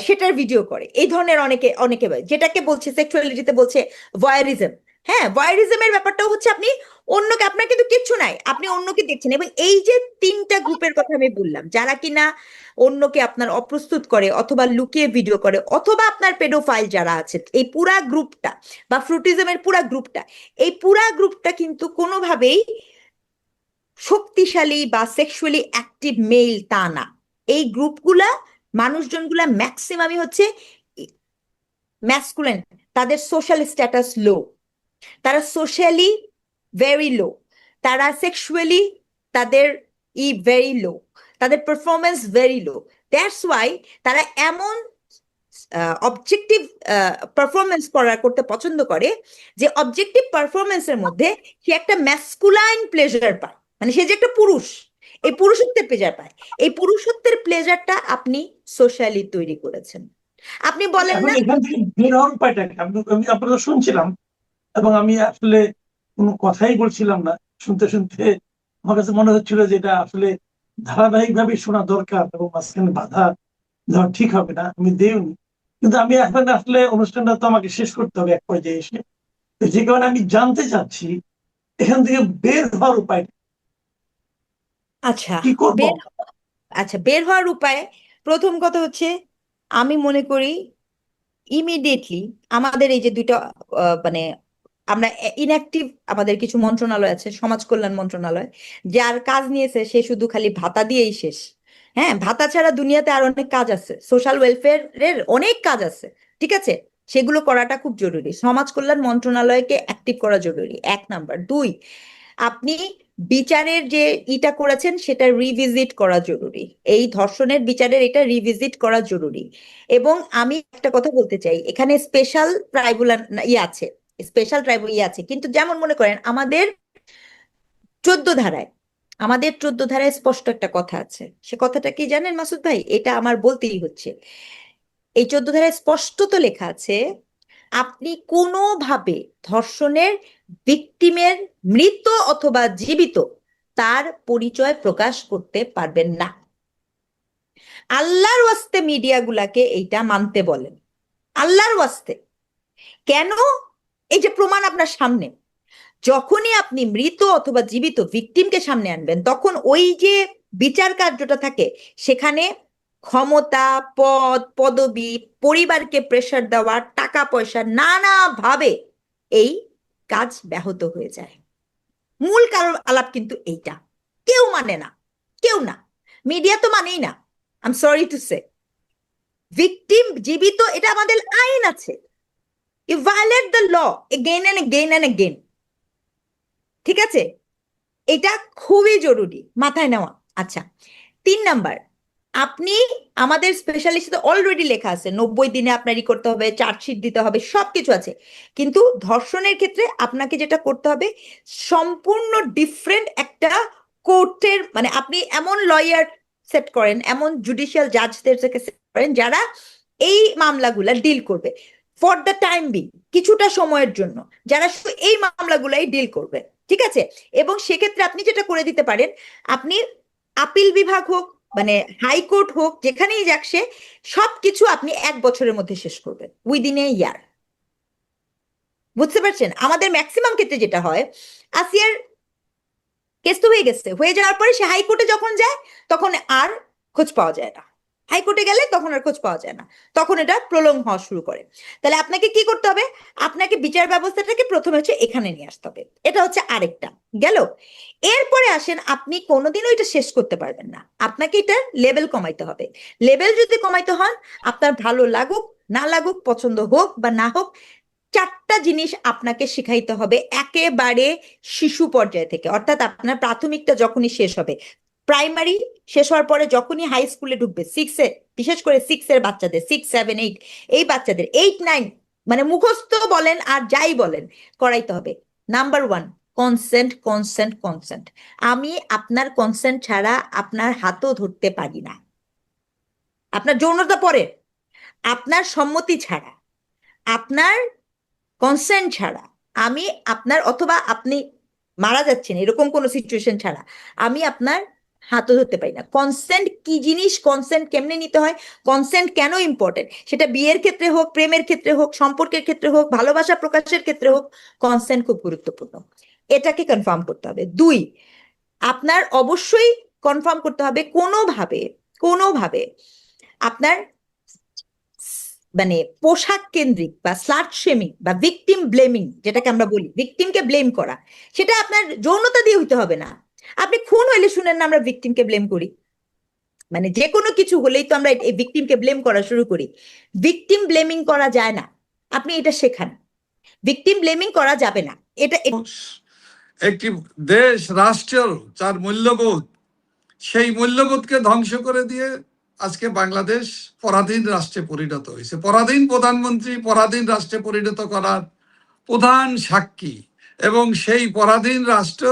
সেটার ভিডিও করে, এই ধরনের অনেকে অনেকে যেটাকে বলছে সেক্সুয়ালিটিতে বলছে ভয়েরিজম। হ্যাঁ, ভয়েরিজমের ব্যাপারটাও হচ্ছে আপনি অন্যকে, আপনার কিন্তু কিচ্ছু নাই, আপনি অন্যকে দেখছেন। এবং এই যে তিনটা গ্রুপের কথা আমি বললাম, যারা কিনা অন্যকে আপনার অপ্রস্তুত করে, অথবা লুকিয়ে ভিডিও করে, অথবা আপনার পেডোফাইল যারা আছে, এই পুরা গ্রুপটা, বা ফ্রুটিজমের পুরা গ্রুপটা, এই পুরা গ্রুপটা কিন্তু কোনোভাবেই শক্তিশালী বা সেক্সুয়ালি অ্যাক্টিভ মেল তা না। এই গ্রুপগুলা, মানুষজনগুলা ম্যাক্সিমামই হচ্ছে ম্যাসকুলেন, তাদের সোশ্যাল স্ট্যাটাস লো, তারা সোশ্যালি ভেরি লো, তারা সেক্সুয়ালি তাদের ভেরি লো, তাদের performance very low. That's why তারা এমন অবজেক্টিভ পারফরমেন্স করতে পছন্দ করে, যে অবজেক্টিভ পারফরমেন্সের মধ্যে সে একটা ম্যাসকুলাইন প্লেজার পায়, মানে সে যে একটা পুরুষ, এই পুরুষত্বের প্লেজার পায়। এই পুরুষত্বের প্লেজারটা আপনি সোশ্যালি তৈরি করেছেন। আপনি বলেন এখন না, এখান থেকে বের হওয়ার উপায়টা কি? আমি আমি আপনারা শুনছিলাম, এবং আমি আসলে কোনো কথাই বলছিলাম না, শুনতে শুনতে আমার কাছে মনে হচ্ছিল যে এটা আসলে ধারাবাহিক ভাবে শোনা দরকার, এবং মাঝখানে বাধা দেওয়া ঠিক হবে না, আমি দেইনি। কিন্তু আমি এখন আসলে অনুষ্ঠানটা তো আমাকে শেষ করতে হবে এক পর্যায়ে এসে, তো যে কারণে আমি জানতে চাচ্ছি এখান থেকে বের হওয়ার উপায় আচ্ছা কি করবো। বের, আচ্ছা বের হওয়ার উপায়, প্রথম কথা হচ্ছে, আমি মনে করি ইমিডিয়েটলি আমাদের এই যে দুইটা মানে আমরা ইনঅ্যাক্টিভ, আমাদের কিছু মন্ত্রণালয় আছে, সমাজ কল্যাণ মন্ত্রণালয়, যার কাজ নিয়েছে সে শুধু খালি ভাতা দিয়েই শেষ। হ্যাঁ, ভাতা ছাড়া দুনিয়াতে আর অনেক কাজ আছে, সোশ্যাল ওয়েলফেয়ারের অনেক কাজ আছে, ঠিক আছে, সেগুলো করাটা খুব জরুরি। সমাজ কল্যাণ মন্ত্রণালয়কে অ্যাক্টিভ করা জরুরি, এক নাম্বার। দুই, আপনি বিচারের যে ইটা করেছেন সেটা রিভিজিট করা জরুরি, এই ধর্ষণের বিচারের এটা রিভিজিট করা জরুরি। এবং আমি একটা কথা বলতে চাই, এখানে স্পেশাল ট্রাইব্যুনাল ইয়ে আছে, স্পেশাল ট্রাইব্যুনাল ইয়ে আছে, কিন্তু যেমন মনে করেন আমাদের 14 ধারায়, আমাদের 14 ধারায় স্পষ্ট একটা কথা আছে, সে কথাটা কি জানেন মাসুদ ভাই? এটা আমার বলতেই হচ্ছে। এই 14 ধারায় স্পষ্টত লেখা আছে, আপনি কোনোভাবে ধর্ষণের ভিকটিমের মৃত অথবা জীবিত তার পরিচয় প্রকাশ করতে পারবেন না। আল্লাহর ওয়াস্তে মিডিয়াগুলাকে এইটা মানতে বলেন, আল্লাহর ওয়াস্তে। কেন? এই যে প্রমাণ আপনার সামনে, যখনই আপনি মৃত অথবা জীবিত ভিকটিমকে সামনে আনবেন, তখন ওই যে বিচার কার্যটা থাকে সেখানে ক্ষমতা, পদ, পদবি, পরিবারকে প্রেসার দেওয়া, টাকা পয়সা, নানাভাবে এই কাজ ব্যাহত হয়ে যায়। মূল কারণ আলাপ কিন্তু এইটা, কেউ মানে না, কেউ না, মিডিয়া তো মানেই না। I am sorry to say, victim জীবিত, এটা আমাদের আইন আছে। You violate the law again and again and again. ঠিক আছে, এটা খুবই জরুরি মাথায় নেওয়া। আচ্ছা, 3 নাম্বার, আপনি আমাদের স্পেশালিস্ট অলরেডি লেখা আছে 90 দিনে আপনারই করতে হবে, চার্জশিট দিতে হবে, সবকিছু আছে। কিন্তু ধর্ষণের ক্ষেত্রে আপনাকে যেটা করতে হবে, সম্পূর্ণ ডিফারেন্ট একটা কোর্টের, মানে আপনি এমন লয়ার সেট করেন, এমন জুডিশিয়াল জাজদের সেট করেন যারা এই মামলাগুলা ডিল করবে ফর দ্য টাইম বিং, কিছুটা সময়ের জন্য, যারা শুধু এই মামলাগুলাই ডিল করবে। ঠিক আছে, এবং সেক্ষেত্রে আপনি যেটা করে দিতে পারেন, আপনি আপিল বিভাগ হোক, মানে হাইকোর্ট হোক, যেখানেই যাক সে, সবকিছু আপনি 1 বছরের মধ্যে শেষ করবেন, উইদিন এ ইয়ার। বুঝতে পারছেন? আমাদের ম্যাক্সিমাম ক্ষেত্রে যেটা হয়, আসিয়ার কেস তো হয়ে গেছে, হয়ে যাওয়ার পরে সে হাইকোর্টে যখন যায় তখন আর খোঁজ পাওয়া যায় না, হাইকোর্টে গেলে তখন আর খোঁজ পাওয়া যায় না, তখন এটা প্রলং হওয়া শুরু করে। তাহলে আপনাকে কি করতে হবে? আপনাকে বিচার ব্যবস্থাটাকে প্রথমে হচ্ছে এখানে নিয়ে আসতে হবে, এটা হচ্ছে আরেকটা গেল। এরপরে আসেন, আপনি কোনোদিনও এটা শেষ করতে পারবেন না, আপনাকে এটা লেভেল কমাইতে হবে। লেভেল যদি কমাইতে হয়, আপনার ভালো লাগুক না লাগুক, পছন্দ হোক বা না হোক, 4টা জিনিস আপনাকে শিখাইতে হবে একেবারে শিশু পর্যায় থেকে, অর্থাৎ আপনার প্রাথমিকটা যখনই শেষ হবে, প্রাইমারি শেষ হওয়ার পরে যখনই হাই স্কুলে ঢুকবে, 6-এ, বিশেষ করে 6-এর বাচ্চাদের, 6, 7, 8, এই বাচ্চাদের 8, 9, মানে মুখস্থ বলেন আর যাই বলেন, করাইতে হবে। Number 1, consent, consent, consent. আমি আপনার কনসেন্ট ছাড়া আপনার হাতও ধরতে পারি না, আপনার যৌনতা পরে, আপনার সম্মতি ছাড়া, আপনার কনসেন্ট ছাড়া আমি আপনার, অথবা আপনি মারা যাচ্ছেন এরকম কোন সিচুয়েশন ছাড়া আমি আপনার হাতও ধরতে পারি না। কনসেন্ট কি জিনিস, কনসেন্ট কেমনে নিতে হয়, কনসেন্ট কেন ইম্পর্টেন্ট, সেটা বিয়ের ক্ষেত্রে হোক, প্রেমের ক্ষেত্রে হোক, সম্পর্কের ক্ষেত্রে হোক, ভালোবাসা প্রকাশের ক্ষেত্রে হোক, কনসেন্ট খুব গুরুত্বপূর্ণ। এটাকে কনফার্ম করতে হবে। 2, আপনার অবশ্যই কনফার্ম করতে হবে কোনোভাবে কোনোভাবে আপনার মানে পোশাক কেন্দ্রিক বা স্লাট শেমিং বা ভিকটিম ব্লেমিং, যেটাকে আমরা বলি ভিকটিমকে ব্লেম করা, সেটা আপনার যৌনতা দিয়ে হইতে হবে না। আপনি খুন হইলে শুনেন না আমরা ভিকটিমকে ব্লেম করি, মানে যে কোনো কিছু হলেই তো আমরা এই ভিকটিমকে ব্লেম করা শুরু করি। ভিকটিম ব্লেমিং করা যায় না, আপনি এটা শেখান। ভিকটিম ব্লেমিং করা যাবে না, এটা একটি দেশ রাষ্ট্র যার মূল্যবোধ, সেই মূল্যবোধকে ধ্বংস করে দিয়ে আজকে বাংলাদেশ পরাধীন রাষ্ট্রে পরিণত হয়েছে। পরাধীন প্রধানমন্ত্রী পরাধীন রাষ্ট্রে পরিণত করার প্রধান সাক্ষী, এবং সেই পরাধীন রাষ্ট্র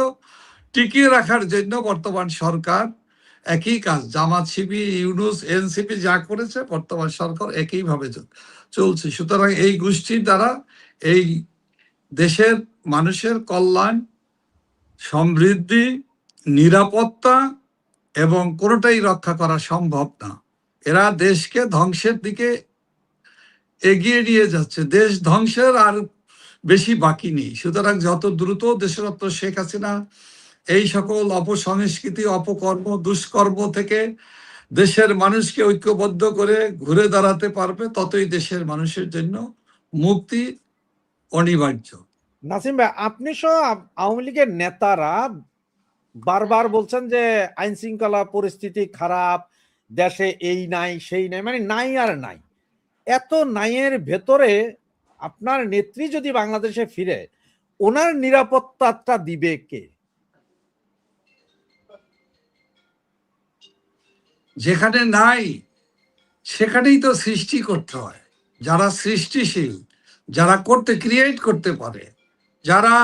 টিকিয়ে রাখার জন্য বর্তমান সরকার একই কাজ, জামাত শিবির, ইউনূস, এনসিপি যা করেছে, বর্তমান সরকার একইভাবে চলছে। সুতরাং এই গোষ্ঠীর দ্বারা এই দেশের মানুষের কল্যাণ, সমৃদ্ধি, নিরাপত্তা এবং কোনোটাই রক্ষা করা সম্ভব না। এরা দেশকে ধ্বংসের দিকে এগিয়ে নিয়ে যাচ্ছে, দেশ ধ্বংসের আর বেশি বাকি নেই। সুতরাং যত দ্রুত দেশরত্ন শেখ হাসিনা এই সকল অপসংস্কৃতি, অপকর্ম, দুষ্কর্ম থেকে দেশের মানুষকে ঐক্যবদ্ধ করে ঘুরে দাঁড়াতে পারবে, ততই দেশের মানুষের জন্য মুক্তি অনিবার্য। নাসিম ভাই, আপনি সহ আওয়ামী লীগের নেতারা বারবার বলছেন যে আইন শৃঙ্খলা পরিস্থিতি খারাপ, দেশে এই নাই সেই নাই, মানে নাই আর নাই। এত নাইয়ের ভেতরে আপনার নেত্রী যদি বাংলাদেশে ফিরে, ওনার নিরাপত্তাটা দিবে কে? যেখানে নাই সেখানেই তো সৃষ্টি করতে হয়। যারা সৃষ্টিশীল, যারা ক্রিয়েট করতে পারে, যারা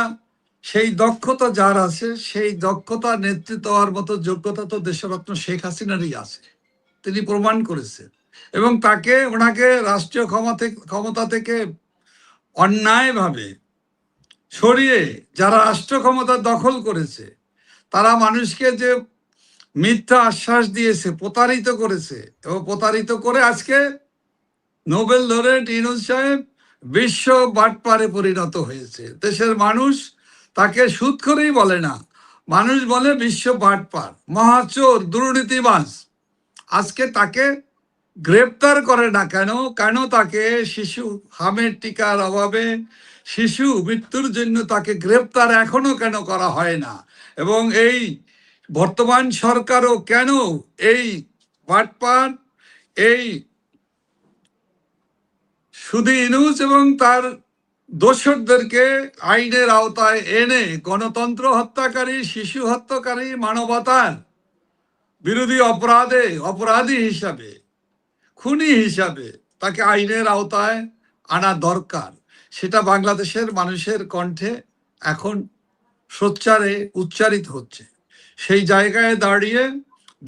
সেই দক্ষতা যার আছে, সেই দক্ষতা নেতৃত্ব হওয়ার মতো যোগ্যতা তো দেশরত্ন শেখ হাসিনারই আছে, তিনি প্রমাণ করেছেন। এবং ওনাকে রাষ্ট্রীয় ক্ষমতা থেকে অন্যায়ভাবে সরিয়ে যারা রাষ্ট্র ক্ষমতা দখল করেছে, তারা মানুষকে যে মিথ্যা আশ্বাস দিয়েছে, প্রতারিত করেছে, এবং প্রতারিত করে আজকে নোবেল লরেট ইউনূস সাহেব বিশ্ব বাটপারে পরিণত হয়েছে। দেশের মানুষ তাকে সুদখোরই বলে না, মানুষ বলে বিশ্ব বাটপার, মহাচোর, দুর্নীতিবাজ। আজকে তাকে গ্রেপ্তার করে না কেন? কেন তাকে শিশু হামের টিকার অভাবে শিশু মৃত্যুর জন্য তাকে গ্রেপ্তার এখনো কেন করা হয় না? এবং এই বর্তমান সরকারও কেন এই বাটপার, এই শুধু ইনুস এবং তার দোসরদেরকে আইনের আওতায় এনে গণতন্ত্র হত্যাকারী, শিশু হত্যাকারী, মানবতার বিরোধী অপরাধী হিসাবে, খুনি হিসাবে তাকে আইনের আওতায় আনা দরকার। সেটা বাংলাদেশের মানুষের কণ্ঠে এখন সোচ্চারে উচ্চারিত হচ্ছে। সেই জায়গায় দাঁড়িয়ে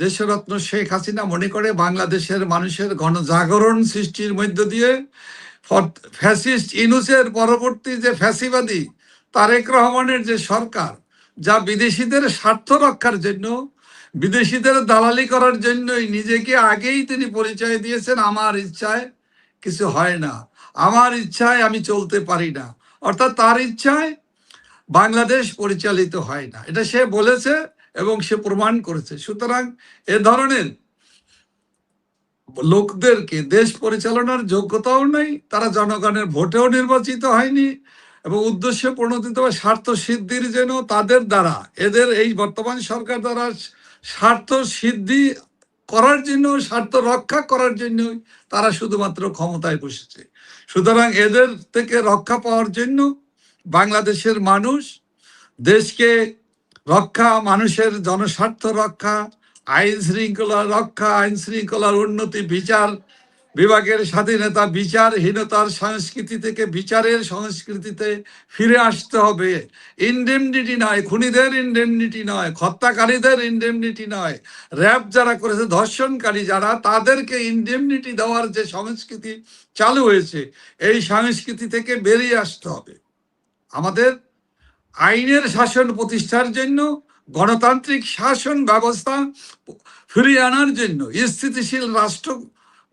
দেশরত্ন শেখ হাসিনা মনে করে বাংলাদেশের মানুষের গণজাগরণ সৃষ্টির মধ্য দিয়ে ফ্যাসিস্ট ইনুসের পরবর্তী যে ফ্যাসিবাদী তারেক রহমানের যে সরকার, যা বিদেশিদের স্বার্থ রক্ষার জন্য, বিদেশিদের দালালি করার জন্যই নিজেকে আগেই তিনি পরিচয় দিয়েছেন, আমার ইচ্ছায় কিছু হয় না, আমার ইচ্ছায় আমি চলতে পারি না, অর্থাৎ তার ইচ্ছায় বাংলাদেশ পরিচালিত হয় না, এটা সে বলেছে এবং সে প্রমাণ করেছে। সুতরাং এ ধরনের লোকদেরকে দেশ পরিচালনার যোগ্যতাও নেই, তারা জনগণের ভোটেও নির্বাচিত হয়নি, এবং উদ্দেশ্য প্রণোদিত বা স্বার্থ সিদ্ধির জন্য তাদের দ্বারা, এদের এই বর্তমান সরকার দ্বারা স্বার্থ সিদ্ধি করার জন্য, স্বার্থ রক্ষা করার জন্য তারা শুধুমাত্র ক্ষমতায় বসেছে। সুতরাং এদের থেকে রক্ষা পাওয়ার জন্য বাংলাদেশের মানুষ দেশকে রক্ষা, মানুষের জনস্বার্থ রক্ষা, আইন শৃঙ্খলা রক্ষা, আইন শৃঙ্খলার উন্নতি, বিচার বিভাগের স্বাধীনতা, বিচারহীনতার সংস্কৃতি থেকে বিচারের সংস্কৃতিতে ফিরে আসতে হবে। ইনডেমনিটি নয়, খুনিদের ইনডেমনিটি নয়, হত্যাকারীদের ইনডেমনিটি নয়, র্যাব যারা করেছে, ধর্ষণকারী যারা, তাদেরকে ইনডেমনিটি দেওয়ার যে সংস্কৃতি চালু হয়েছে, এই সংস্কৃতি থেকে বেরিয়ে আসতে হবে। আমাদের আইনের শাসন প্রতিষ্ঠার জন্য, গণতান্ত্রিক শাসন ব্যবস্থা ফিরিয়ে আনার জন্য, স্থিতিশীল রাষ্ট্র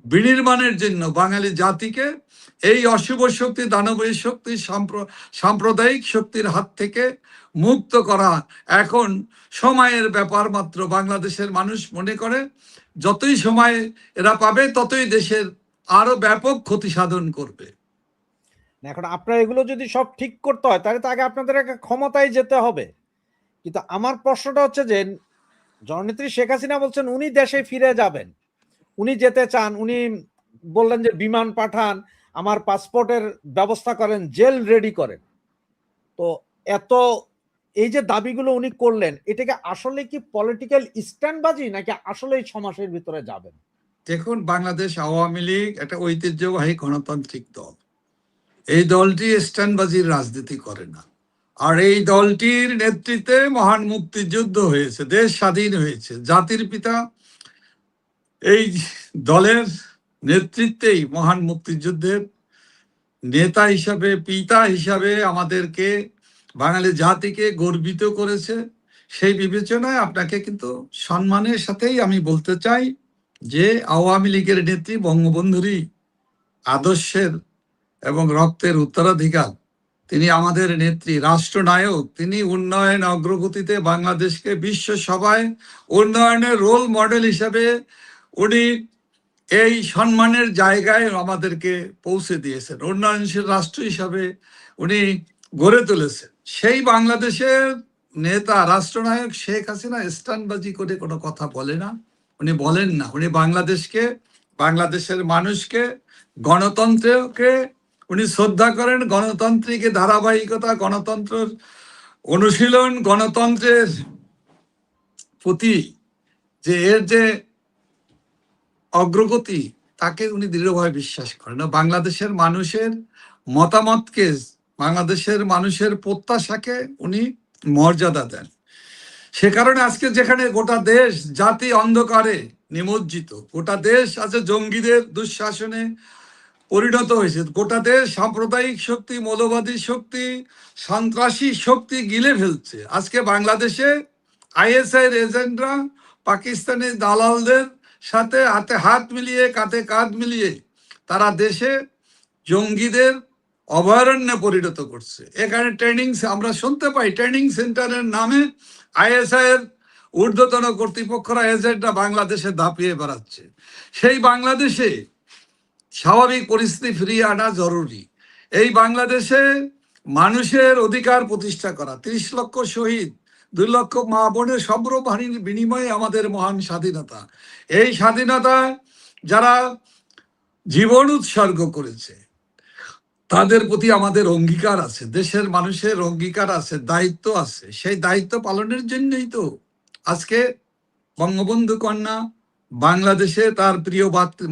বিনির্মাণের জন্য বাঙালি জাতিকে এই অশুভ শক্তি, দানবীয় শক্তি, সাম্প্রদায়িক শক্তির হাত থেকে মুক্ত করা এখন সময়ের ব্যাপার মাত্র। বাংলাদেশের মানুষ মনে করে যতই সময় এরা পাবে ততই দেশের আরো ব্যাপক ক্ষতি সাধন করবে। এখন আপনার এগুলো যদি সব ঠিক করতে হয় তাহলে তো আগে আপনাদের ক্ষমতায় যেতে হবে। কিন্তু আমার প্রশ্নটা হচ্ছে যে জননেত্রী শেখ হাসিনা বলছেন উনি দেশে ফিরে যাবেন, উনি যেতে চান, উনি বললেন যে বিমান পাঠান, আমার পাসপোর্টের ব্যবস্থা করেন, জেল রেডি করেন। তো এত এই যে দাবিগুলো উনি করলেন, এটাকে আসলে কি পলিটিক্যাল স্ট্যান্ডবাজি নাকি আসলে এই 6 মাসের ভিতরে যাবেন? দেখুন, বাংলাদেশ আওয়ামী লীগ একটা ঐতিহ্যবাহী গণতান্ত্রিক দল। এই দলটি স্ট্যান্ডবাজির রাজনীতি করে না। আর এই দলটির নেতৃত্বে মহান মুক্তিযুদ্ধ হয়েছে, দেশ স্বাধীন হয়েছে, জাতির পিতা এই দলের নেতৃত্বেই মহান মুক্তিযুদ্ধের নেতা হিসাবে, পিতা হিসাবে আমাদেরকে, বাঙালি জাতিকে গর্বিত করেছে। সেই বিবেচনায় আপনাকে কিন্তু সম্মানের সাথেই আমি বলতে চাই যে আওয়ামী লীগের নেত্রী বঙ্গবন্ধুরই আদর্শের এবং রক্তের উত্তরাধিকার, তিনি আমাদের নেত্রী, রাষ্ট্রনায়ক, তিনি উন্নয়ন অগ্রগতিতে বাংলাদেশকে বিশ্ব সভায় উন্নয়নের রোল মডেল হিসাবে উনি এই সম্মানের জায়গায় আমাদেরকে পৌঁছে দিয়েছেন, উন্নয়নশীল রাষ্ট্র হিসাবে উনি গড়ে তুলেছেন। সেই বাংলাদেশের নেতা, রাষ্ট্রনায়ক শেখ হাসিনা স্ট্যান্ডবাজি করে কোনো কথা বলে না, উনি বলেন না। উনি বাংলাদেশকে, বাংলাদেশের মানুষকে, গণতন্ত্রকে উনি শ্রদ্ধা করেন। গণতান্ত্রিক ধারাবাহিকতা, গণতন্ত্রের অনুশীলন, গণতন্ত্রের প্রতি যে এর যে অগ্রগতি, তাকে উনি দৃঢ়ভাবে বিশ্বাস করেন। বাংলাদেশের মানুষের মতামতকে, বাংলাদেশের মানুষের প্রত্যাশাকে উনি মর্যাদা দেন। সে কারণে আজকে যেখানে গোটা দেশ জাতি অন্ধকারে নিমজ্জিত, গোটা দেশ আছে জঙ্গিদের দুঃশাসনে পরিণত হয়েছে, গোটা দেশ সাম্প্রদায়িক শক্তি, মৌলবাদী শক্তি, সন্ত্রাসী শক্তি গিলে ফেলছে। আজকে বাংলাদেশে আইএসআই এজেন্টরা পাকিস্তানি দালালদের সাথে হাতে হাত মিলিয়ে, কাঁধে কাঁধ মিলিয়ে তারা দেশে জঙ্গিদের অভয়ারণ্যে পরিণত করছে। এখানে ট্রেনিং আমরা শুনতে পাই, ট্রেনিং সেন্টারের নামে আইএসআই এর ঊর্ধ্বতন কর্তৃপক্ষরা এজেন্টরা বাংলাদেশে দাপিয়ে বেড়াচ্ছে। সেই বাংলাদেশে স্বাভাবিক পরিস্থিতি ফিরিয়ে আনা জরুরি। এই বাংলাদেশে মানুষের অধিকার প্রতিষ্ঠা করা, 30 লক্ষ শহীদ, 2 লক্ষ মা বোনের সর্বহানির বিনিময়ে আমাদের মহান স্বাধীনতা। এই স্বাধীনতা যারা জীবন উৎসর্গ করেছে তাদের প্রতি আমাদের অঙ্গীকার আছে, দেশের মানুষের অঙ্গীকার আছে, দায়িত্ব আছে। সেই দায়িত্ব পালনের জন্যই তো আজকে বঙ্গবন্ধু কন্যা বাংলাদেশে তার প্রিয়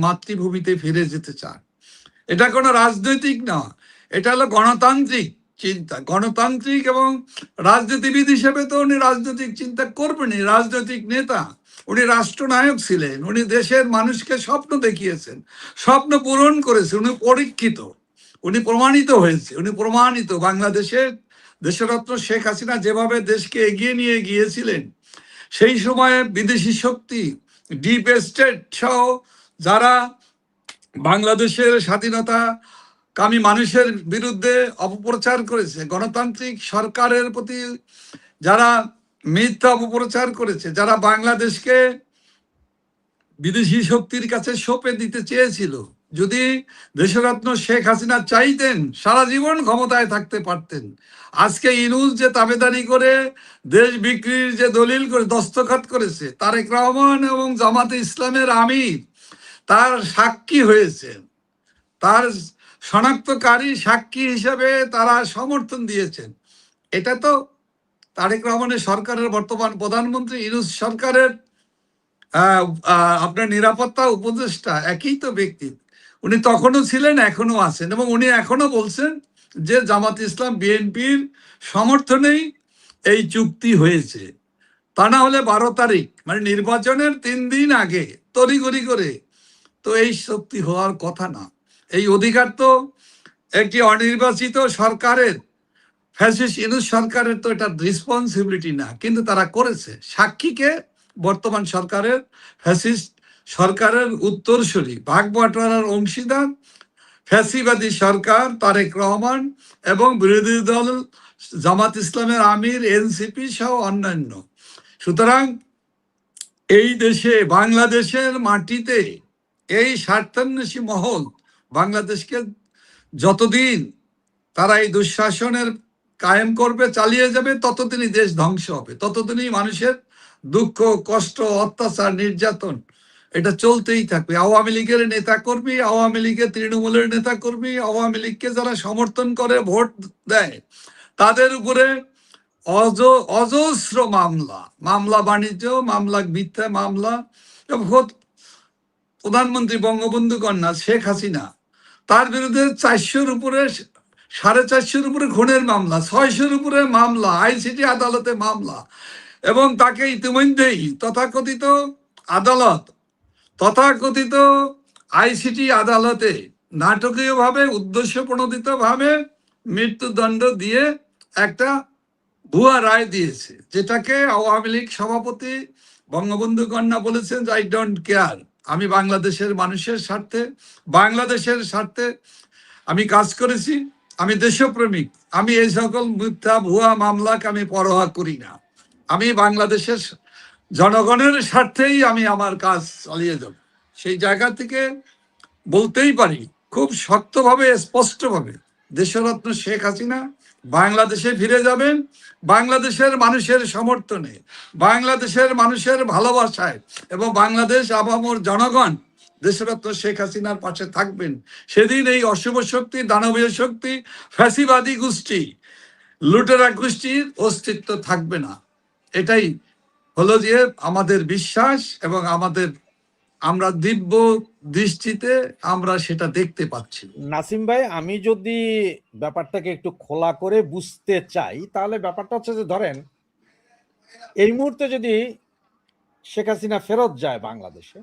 মাতৃভূমিতে ফিরে যেতে চান। এটা কোনো রাজনৈতিক না, এটা হলো গণতান্ত্রিক চিন্তা। গণতান্ত্রিক এবং রাজনীতিবিদ হিসেবে তো উনি রাজনৈতিক চিন্তা করবেনই, রাজনৈতিক নেতা। উনি রাষ্ট্রনায়ক ছিলেন, উনি দেশের মানুষকে স্বপ্ন দেখিয়েছেন, স্বপ্ন পূরণ করেছে, উনি পরীক্ষিত, উনি প্রমাণিত হয়েছে, উনি প্রমাণিত। বাংলাদেশের দেশরত্ন শেখ হাসিনা যেভাবে দেশকে এগিয়ে নিয়ে গিয়েছিলেন, সেই সময়ে বিদেশি শক্তি, ডিপ স্টেট সহ যারা বাংলাদেশের স্বাধীনতা কামী মানুষের বিরুদ্ধে অপপ্রচার করেছে, গণতান্ত্রিক সরকারের প্রতি যারা মিথ্যা অপপ্রচার করেছে, যারা বাংলাদেশকে বিদেশি শক্তির কাছে সঁপে দিতে চেয়েছিল, যদি দেশরত্ন শেখ হাসিনা চাইতেন সারা জীবন ক্ষমতায় থাকতে পারতেন। আজকে ইনুস যে তাবেদারি করে দেশ বিক্রির যে দলিল করে দস্তখত করেছে, তারেক রহমান এবং জামাতে ইসলামের আমির তার সাক্ষী হয়েছেন, তার শনাক্তকারী সাক্ষী হিসেবে তারা সমর্থন দিয়েছেন। এটা তো তারেক রহমানের সরকারের বর্তমান প্রধানমন্ত্রী, ইউনূস সরকারের আপনার নিরাপত্তা উপদেষ্টা একই তো ব্যক্তি। উনি তখনও ছিলেন, এখনো আছেন, এবং উনি এখনো বলছেন যে জামাত ইসলাম বিএনপির সমর্থনেই এই চুক্তি হয়েছে। তা না হলে 12 তারিখ মানে নির্বাচনের 3 দিন আগে তড়িঘড়ি করে তো এই চুক্তি হওয়ার কথা না। এই অধিকার তো একটি অনির্বাচিত সরকারের, ফ্যাসিস্ট ইউনূস সরকারের তো এটা রেসপন্সিবিলিটি না, কিন্তু তারা করেছে। সাক্ষীকে বর্তমান সরকারের ফ্যাসিস্ট সরকারের উত্তরসূরি, ভাগ বাটোয়ারার অংশীদার ফ্যাসিবাদী সরকার তারেক রহমান এবং বিরোধী দল জামাত ইসলামের আমির, এনসিপি সহ অন্যান্য। সুতরাং এই দেশে বাংলাদেশের মাটিতে এই স্বার্থান্বেষী মহল বাংলাদেশকে যতদিন তারা এই দুঃশাসনের কায়েম করবে, চালিয়ে যাবে, ততদিনই দেশ ধ্বংস হবে, ততদিনই মানুষের দুঃখ, কষ্ট, অত্যাচার, নির্যাতন এটা চলতেই থাকবে। আওয়ামী লীগের নেতা কর্মী, আওয়ামী লীগের তৃণমূলের নেতা কর্মী, আওয়ামী লীগকে যারা সমর্থন করে ভোট দেয়, তাদের উপরে অজস্র মামলা বাণিজ্য মামলা, মিথ্যা মামলা। প্রধানমন্ত্রী বঙ্গবন্ধু কন্যা শেখ হাসিনা, তার বিরুদ্ধে 400-র উপরে, 450-র উপরে খুনের মামলা, 600-র উপরে মামলা, আইসিটি আদালতে মামলা, এবং তাকে ইতিমধ্যেই তথাকথিত আদালত, তথাকথিত আইসিটি আদালতে নাটকীয়ভাবে, উদ্দেশ্যপ্রণোদিতভাবে মৃত্যুদণ্ড দিয়ে একটা ভুয়া রায় দিয়েছে, যেটাকে আওয়ামী লীগ সভাপতি বঙ্গবন্ধু কন্যা বলেছেন যে আই ডোন্ট কেয়ার, আমি বাংলাদেশের মানুষের স্বার্থে, বাংলাদেশের স্বার্থে আমি কাজ করেছি, আমি দেশপ্রেমিক, আমি এই সকল মিথ্যা ভুয়া মামলাকে আমি পরোয়া করি না, আমি বাংলাদেশের জনগণের স্বার্থেই আমি আমার কাজ চালিয়ে যাব। সেই জায়গা থেকে বলতেই পারি খুব শক্তভাবে, স্পষ্টভাবে, দেশরত্ন শেখ হাসিনা বাংলাদেশে ফিরে যাবেন বাংলাদেশের মানুষের সমর্থনে, বাংলাদেশের মানুষের ভালোবাসায়, এবং বাংলাদেশ আপামর জনগণ দেশরত্ন শেখ হাসিনার পাশে থাকবেন। সেদিন এই অশুভ শক্তি, দানবীয় শক্তি, ফ্যাসিবাদী গোষ্ঠী, লুটেরা গোষ্ঠীর অস্তিত্ব থাকবে না। এটাই হলো যে আমাদের বিশ্বাস, এবং আমরা দিব্য দৃষ্টিতে আমরা সেটা দেখতে পাচ্ছি। নাসিম ভাই, আমি যদি ব্যাপারটাকে একটু খোলা করে বুঝতে চাই, তাহলে ব্যাপারটা হচ্ছে যে ধরেন এই মুহূর্তে যদি শেখ হাসিনা ফেরত যায় বাংলাদেশে,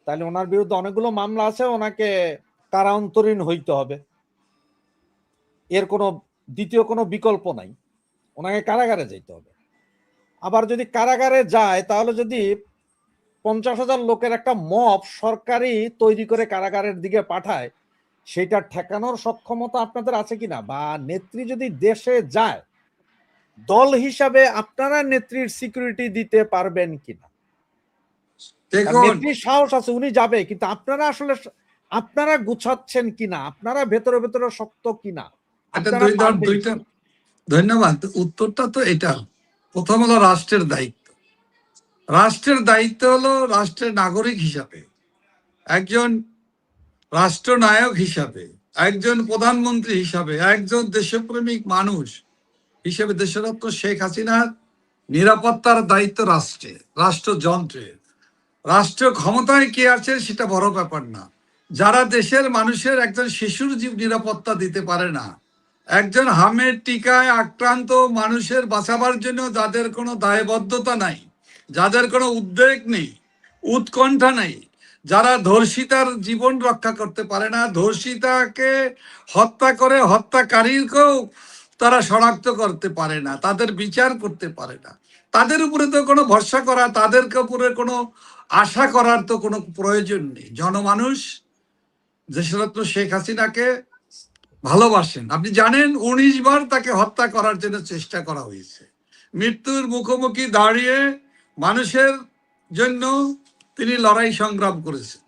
তাহলে ওনার বিরুদ্ধে অনেকগুলো মামলা আছে, ওনাকে কারান্তরীণ হইতে হবে, এর কোনো দ্বিতীয় কোনো বিকল্প নাই, ওনাকে কারাগারে যেতে হবে। আবার যদি কারাগারে যায়, তাহলে যদি 50,000 লোকের একটা মব সরকারি তৈরি করে কারাগারের দিকে পাঠায়, সেটা ঠেকানোর সক্ষমতা আপনাদের আছে কিনা, বা নেত্রী যদি দেশে যায় দল হিসাবে আপনারা নেত্রীর সিকিউরিটি দিতে পারবেন কিনা? দেখুন, নেত্রীর সাহস আছে, উনি যাবে, কিন্তু আপনারা আসলে আপনারা গুছাচ্ছেন কিনা, আপনারা ভেতরে ভেতরে শক্ত কিনা, এটা আপনারা পারবেন দুইটা কিনা? ধন্যবাদ। উত্তরটা তো এটা, প্রথম হলো রাষ্ট্রের দায়িত্ব। রাষ্ট্রের দায়িত্ব হলো রাষ্ট্রের নাগরিক হিসাবে, একজন রাষ্ট্রনায়ক হিসাবে, একজন প্রধানমন্ত্রী হিসাবে, একজন দেশপ্রেমিক মানুষ হিসেবে দেশরত্ন শেখ হাসিনার নিরাপত্তার দায়িত্ব রাষ্ট্রের, রাষ্ট্রযন্ত্রের। রাষ্ট্র ক্ষমতায় কে আছে সেটা বড় ব্যাপার না। যারা দেশের মানুষের একজন শিশুর জীব নিরাপত্তা দিতে পারে না, একজন হামের টিকায় আক্রান্ত মানুষের বাঁচাবার জন্য যাদের কোনো দায়বদ্ধতা নাই, যাদের কোনো উদ্বেগ নেই, উৎকণ্ঠা নেই, যারা ধর্ষিতার জীবন রক্ষা করতে পারে না, ধর্ষিতাকে হত্যা করে হত্যাকারীকেও তারা শনাক্ত করতে পারে না, তাদের বিচার করতে পারে না, তাদের উপরে তো কোনো ভরসা করা, তাদের উপরে কোনো আশা করার তো কোনো প্রয়োজন নেই। জনমানুষ দেশরত্ন শেখ হাসিনাকে ভালোবাসেন। আপনি জানেন 19 বার তাকে হত্যা করার জন্য চেষ্টা করা হয়েছে। মৃত্যুর মুখোমুখি দাঁড়িয়ে মানুষের জন্য তিনি লড়াই সংগ্রাম করেছেন।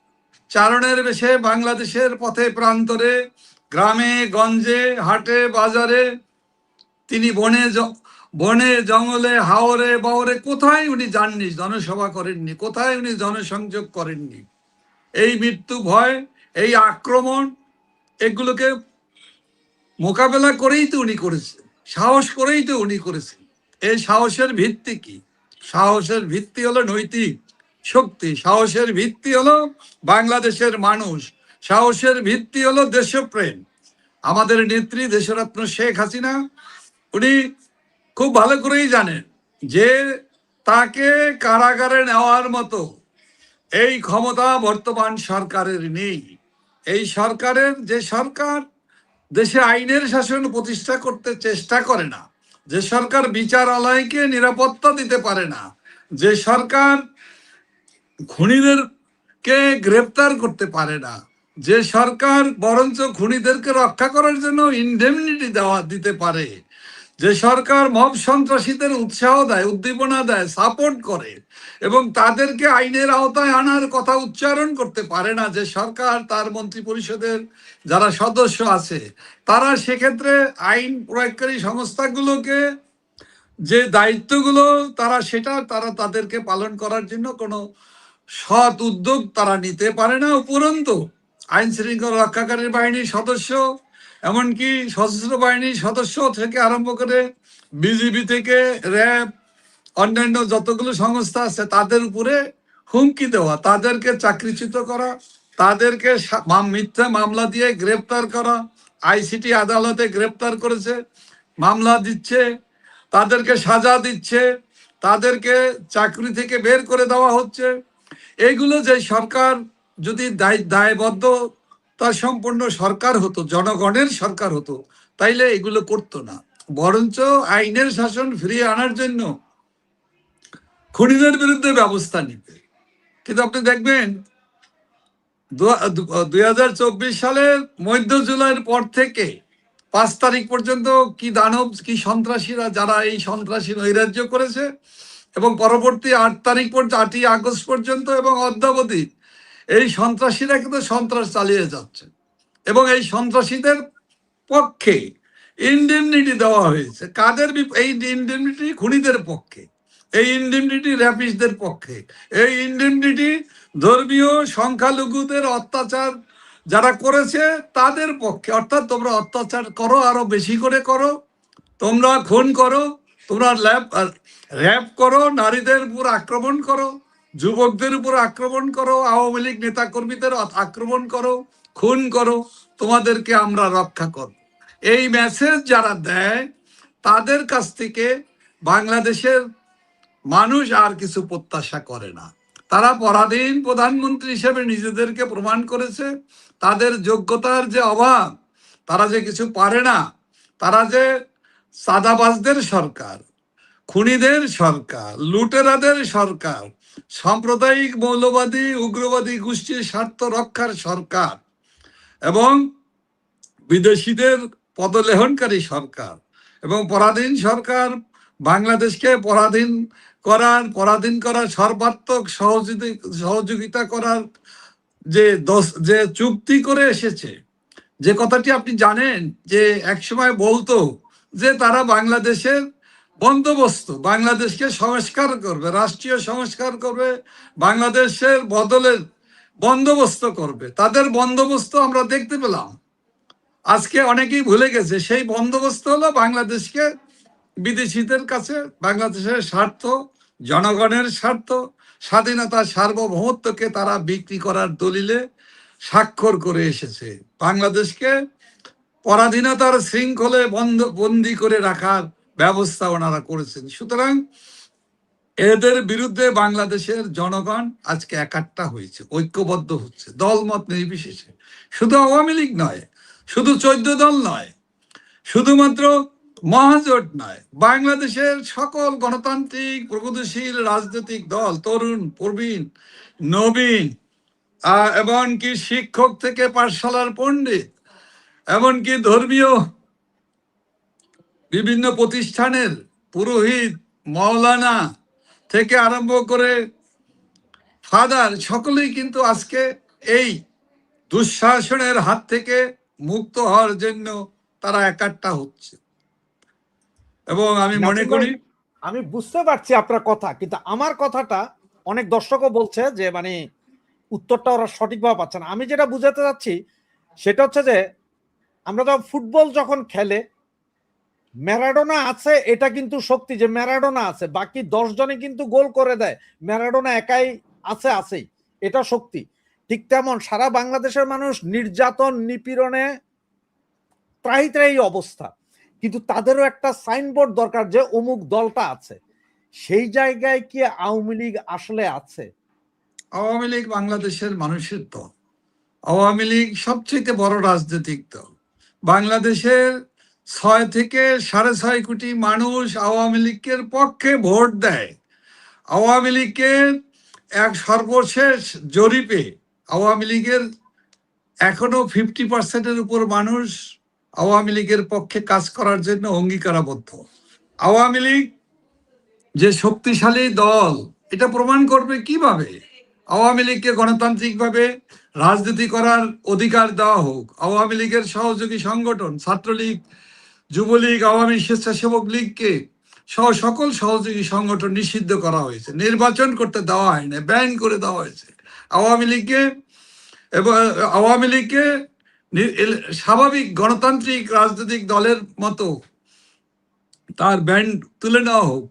চারণের বেশে বাংলাদেশের পথে প্রান্তরে, গ্রামে গঞ্জে, হাটে বাজারে, তিনি বনে জঙ্গলে, হাওরে বাওরে, কোথায় উনি যাননি, জনসভা করেননি, কোথায় উনি জনসংযোগ করেননি। এই মৃত্যু ভয়, এই আক্রমণ, এগুলোকে মোকাবেলা করেই তো উনি করেছেন, সাহস করেই তো উনি করেছেন। এই সাহসের ভিত্তি কি? সাহসের ভিত্তি হলো নৈতিক শক্তি, সাহসের ভিত্তি হলো বাংলাদেশের মানুষ, সাহসের ভিত্তি হলো দেশপ্রেম। আমাদের নেত্রী দেশরত্ন শেখ হাসিনা, উনি খুব ভালো করেই জানেন যে তাকে কারাগারে নেওয়ার মতো এই ক্ষমতা বর্তমান সরকারের নেই। এই সরকারের, যে সরকার দেশে আইনের শাসন প্রতিষ্ঠা করতে চেষ্টা করে না, যে সরকার বিচারালয়কে নিরাপত্তা দিতে পারে না, যে সরকার খুনিদেরকে গ্রেপ্তার করতে পারে না, যে সরকার বরঞ্চ খুনিদেরকে রক্ষা করার জন্য ইনডেমনিটি দিতে পারে, যে সরকার মব সন্ত্রাসীদের উৎসাহ দেয়, উদ্দীপনা দেয়, সাপোর্ট করে এবং তাদেরকে আইনের আওতায় আনার কথা উচ্চারণ করতে পারে না, যে সরকার তার মন্ত্রী পরিষদের যারা সদস্য আছে তারা সেক্ষেত্রে আইন প্রয়োগকারী সংস্থাগুলোকে যে দায়িত্বগুলো তারা তাদেরকে পালন করার জন্য কোনো সৎ উদ্যোগ তারা নিতে পারে না। উপরন্তু আইন শৃঙ্খলা রক্ষাকারী বাহিনীর সদস্য, এমনকি সশস্ত্র বাহিনীর সদস্য থেকে আরম্ভ করে বিজিবি থেকে র্যাব, অন্যান্য যতগুলো সংস্থা আছে তাদের উপরে হুমকি দেওয়া, তাদেরকে চাকরিচ্যুত করা, তাদেরকে মিথ্যা মামলা দিয়ে গ্রেপ্তার করা। আইসিটি আদালতে গ্রেপ্তার করেছে, মামলা দিচ্ছে, তাদেরকে সাজা দিচ্ছে, তাদেরকে চাকরি থেকে বের করে দেওয়া হচ্ছে। এইগুলো যে সরকার যদি দায়বদ্ধ তার সম্পূর্ণ সরকার হতো, জনগণের সরকার হতো, তাইলে এগুলো করতো না, বরঞ্চ আইনের শাসন ফিরিয়ে আনার জন্য খুনিদের বিরুদ্ধে ব্যবস্থা নিতে। কিন্তু আপনি দেখবেন 2024 সালের মধ্য জুলাইয়ের পর থেকে 5 তারিখ পর্যন্ত কি দানব, কি সন্ত্রাসীরা যারা এই সন্ত্রাসী নৈরাজ্য করেছে, এবং পরবর্তী 8 আগস্ট পর্যন্ত এবং অদ্যাবধি এই সন্ত্রাসীরা কিন্তু সন্ত্রাস চালিয়ে যাচ্ছে। এবং এই সন্ত্রাসীদের পক্ষে ইনডেমনিটি দেওয়া হয়েছে। কাদের? এই ইনডেমনিটি খুনিদের পক্ষে, এই ইনডেমনিটি র্যাপিস্টদের পক্ষে, এই ইনডেমনিটি ধর্মীয় সংখ্যালঘুদের অত্যাচার যারা করেছে তাদের পক্ষে। অর্থাৎ তোমরা অত্যাচার করো, আরো বেশি করে করো, তোমরা খুন করো, তোমরা র্যাপ করো, নারীদের উপর আক্রমণ করো, যুবকদের উপর আক্রমণ করো, আওয়ামী লীগ নেতা কর্মীদের আক্রমণ করো, খুন করো, তোমাদেরকে আমরা রক্ষা করব। এই মেসেজ যারা দেয় তাদের কাছ থেকে বাংলাদেশের মানুষ আর কিছু প্রত্যাশা করে না। তারা পরাধীন প্রধানমন্ত্রী হিসেবে নিজেদেরকে প্রমাণ করেছে। তাদের যোগ্যতার যে অভাব, তারা যে কিছু পারে না, তারা যে চাঁদাবাজদের সরকার, খুনিদের সরকার, লুটেরাদের সরকার, সাম্প্রদায়িক মৌলবাদী উগ্রবাদী গোষ্ঠীর স্বার্থ রক্ষার সরকার, এবং বিদেশিদের পদলেহনকারী সরকার এবং পরাধীন সরকার বাংলাদেশকে পরাধীন করার সর্বাত্মক সহযোগিতা করার যে চুক্তি করে এসেছে, যে কথাটি আপনি জানেন যে একসময় বলতো যে তারা বাংলাদেশের বন্দোবস্ত, বাংলাদেশকে সংস্কার করবে, রাষ্ট্রীয় সংস্কার করবে, বাংলাদেশের বদলের বন্দোবস্ত করবে। তাদের বন্দোবস্ত আমরা দেখতে পেলাম। আজকে অনেকেই ভুলে গেছে সেই বন্দোবস্ত হলো বাংলাদেশকে বিদেশিদের কাছে বাংলাদেশের স্বার্থ, জনগণের স্বার্থ, স্বাধীনতা, সার্বভৌমত্বকে তারা বিক্রি করার দলিলে স্বাক্ষর করে এসেছে। বাংলাদেশকে পরাধীনতার শৃঙ্খলে বন্দী করে রাখার ব্যবস্থা ওনারা করেছেন। সুতরাং এদের বিরুদ্ধে বাংলাদেশের জনগণ আজকে একাট্টা হয়েছে, ঐক্যবদ্ধ হচ্ছে, দলমত নির্বিশেষে। শুধু আওয়ামী লীগ নয়, শুধু 14 দল নয়, শুধুমাত্র মহাজোট নয়, বাংলাদেশের সকল গণতান্ত্রিক প্রগতিশীল রাজনৈতিক দল, তরুণ, প্রবীণ, নবীন, এমনকি শিক্ষক থেকে পাঠশালার পণ্ডিত, এমনকি ধর্মীয় বিভিন্ন প্রতিষ্ঠানের পুরোহিত, মাওলানা থেকে আরম্ভ করে ফাদার, সকলেই কিন্তু আজকে এই দুঃশাসনের হাত থেকে মুক্ত হওয়ার জন্য তারা একাট্টা হচ্ছে। এবং আমি মনে করি, আমি বুঝতে পারছি আপনার কথা, কিন্তু আমার কথাটা অনেক দর্শকও বলছে যে মানে উত্তরটা ওরা সঠিকভাবে পাচ্ছে না। আমি যেটা বুঝাতে চাচ্ছি সেটা হচ্ছে যে আমরা তো ফুটবল যখন খেলে ম্যারাডোনা আছে, এটা কিন্তু শক্তি যে ম্যারাডোনা আছে, বাকি 10 জনে কিন্তু গোল করে দেয়, ম্যারাডোনা একাই আছেই, এটা শক্তি। ঠিক তেমন সারা বাংলাদেশের মানুষ নির্যাতন, নিপীড়নে ত্রাহি অবস্থা, কিন্তু তাদেরও একটা সাইনবোর্ড দরকার যে অমুক দলটা আছে। সেই জায়গায় কি আওয়ামী লীগ আসলে আছে? আওয়ামী লীগ বাংলাদেশের মানুষের দল। আওয়ামী লীগ সবচেয়ে বড় রাজনৈতিক দল। বাংলাদেশের 6 থেকে 6.5 কোটি মানুষ আওয়ামী লীগের পক্ষে ভোট দেয়। আওয়ামী লীগের এক সর্বশেষ জরিপে আওয়ামী লীগের এখনো 50%-এর উপর মানুষ আওয়ামী লীগের পক্ষে কাজ করার জন্য অঙ্গীকারাবদ্ধ। আওয়ামী লীগ যে শক্তিশালী দল, এটা প্রমাণ করবে কিভাবে? আওয়ামী লীগকে গণতান্ত্রিকভাবে রাজনীতি করার অধিকার দেওয়া হোক। আওয়ামী লীগের সহযোগী সংগঠন ছাত্রলীগ, যুবলীগ, আওয়ামী স্বেচ্ছাসেবক লীগকে সহ সকল সহযোগী সংগঠন নিষিদ্ধ করা হয়েছে, নির্বাচন করতে দেওয়া হয় না, ব্যান করে দেওয়া হয়েছে। আওয়ামী লীগকে স্বাভাবিক গণতান্ত্রিক রাজনৈতিক দলের মতো তার ব্যান্ড তুলে নেওয়া হোক,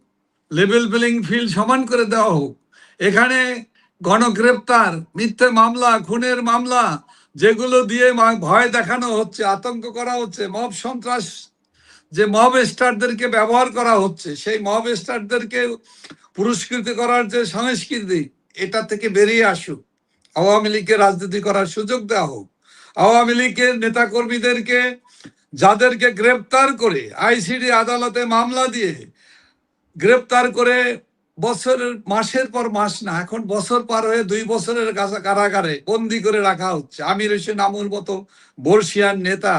লেভেল প্লেইং ফিল্ড সমান করে দেওয়া হোক। এখানে গণগ্রেপ্তার, মিথ্যে মামলা, খুনের মামলা, যেগুলো দিয়ে ভয় দেখানো হচ্ছে, আতঙ্ক করা হচ্ছে, মব সন্ত্রাস, যে মব স্টারদেরকে ব্যবহার করা হচ্ছে, সেই মব স্টারদেরকে পুরস্কৃত করার যে সংস্কৃতি, এটা থেকে বেরিয়ে আসুক। আওয়ামী লীগকে রাজনীতি করার সুযোগ দেওয়া হোক। আওয়ামী লীগের নেতাকর্মীদেরকে, যাদেরকে গ্রেপ্তার করে আইসিডি আদালতে মামলা দিয়ে গ্রেপ্তার করে মাসের পর মাস না, এখন বছর পার হয়ে 2 বছরের কারাগারে বন্দি করে রাখা হচ্ছে। আমির হোসেন আমুর মতো বর্ষিয়ান নেতা,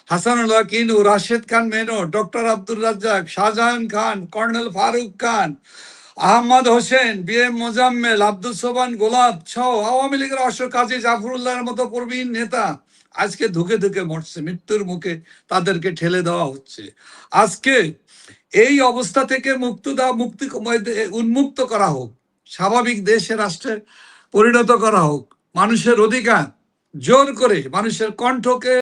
হাসানুল্লাহ কিনু, রাশেদ খান মেনো, ডক্টর আব্দুর রাজ্জাক, শাহজাহান খান, কর্নেল ফারুক খান, আহমদ হোসেন, BM মোজাম্মেল, আব্দুল সোবান গোলাপ সহ আওয়ামী লীগের কাজী জাফরুল্লাহর মতো প্রবীণ নেতা আজকে ধুকে ধুকে মরছে, মৃত্যুর মুখে তাদেরকে ঠেলে দেওয়া হচ্ছে। আজকে এই অবস্থা থেকে উন্মুক্ত করা হোক, স্বাভাবিক দেশে রাষ্ট্রে পরিণত করা হোক, মানুষের অধিকার জোর করে মানুষের কণ্ঠকে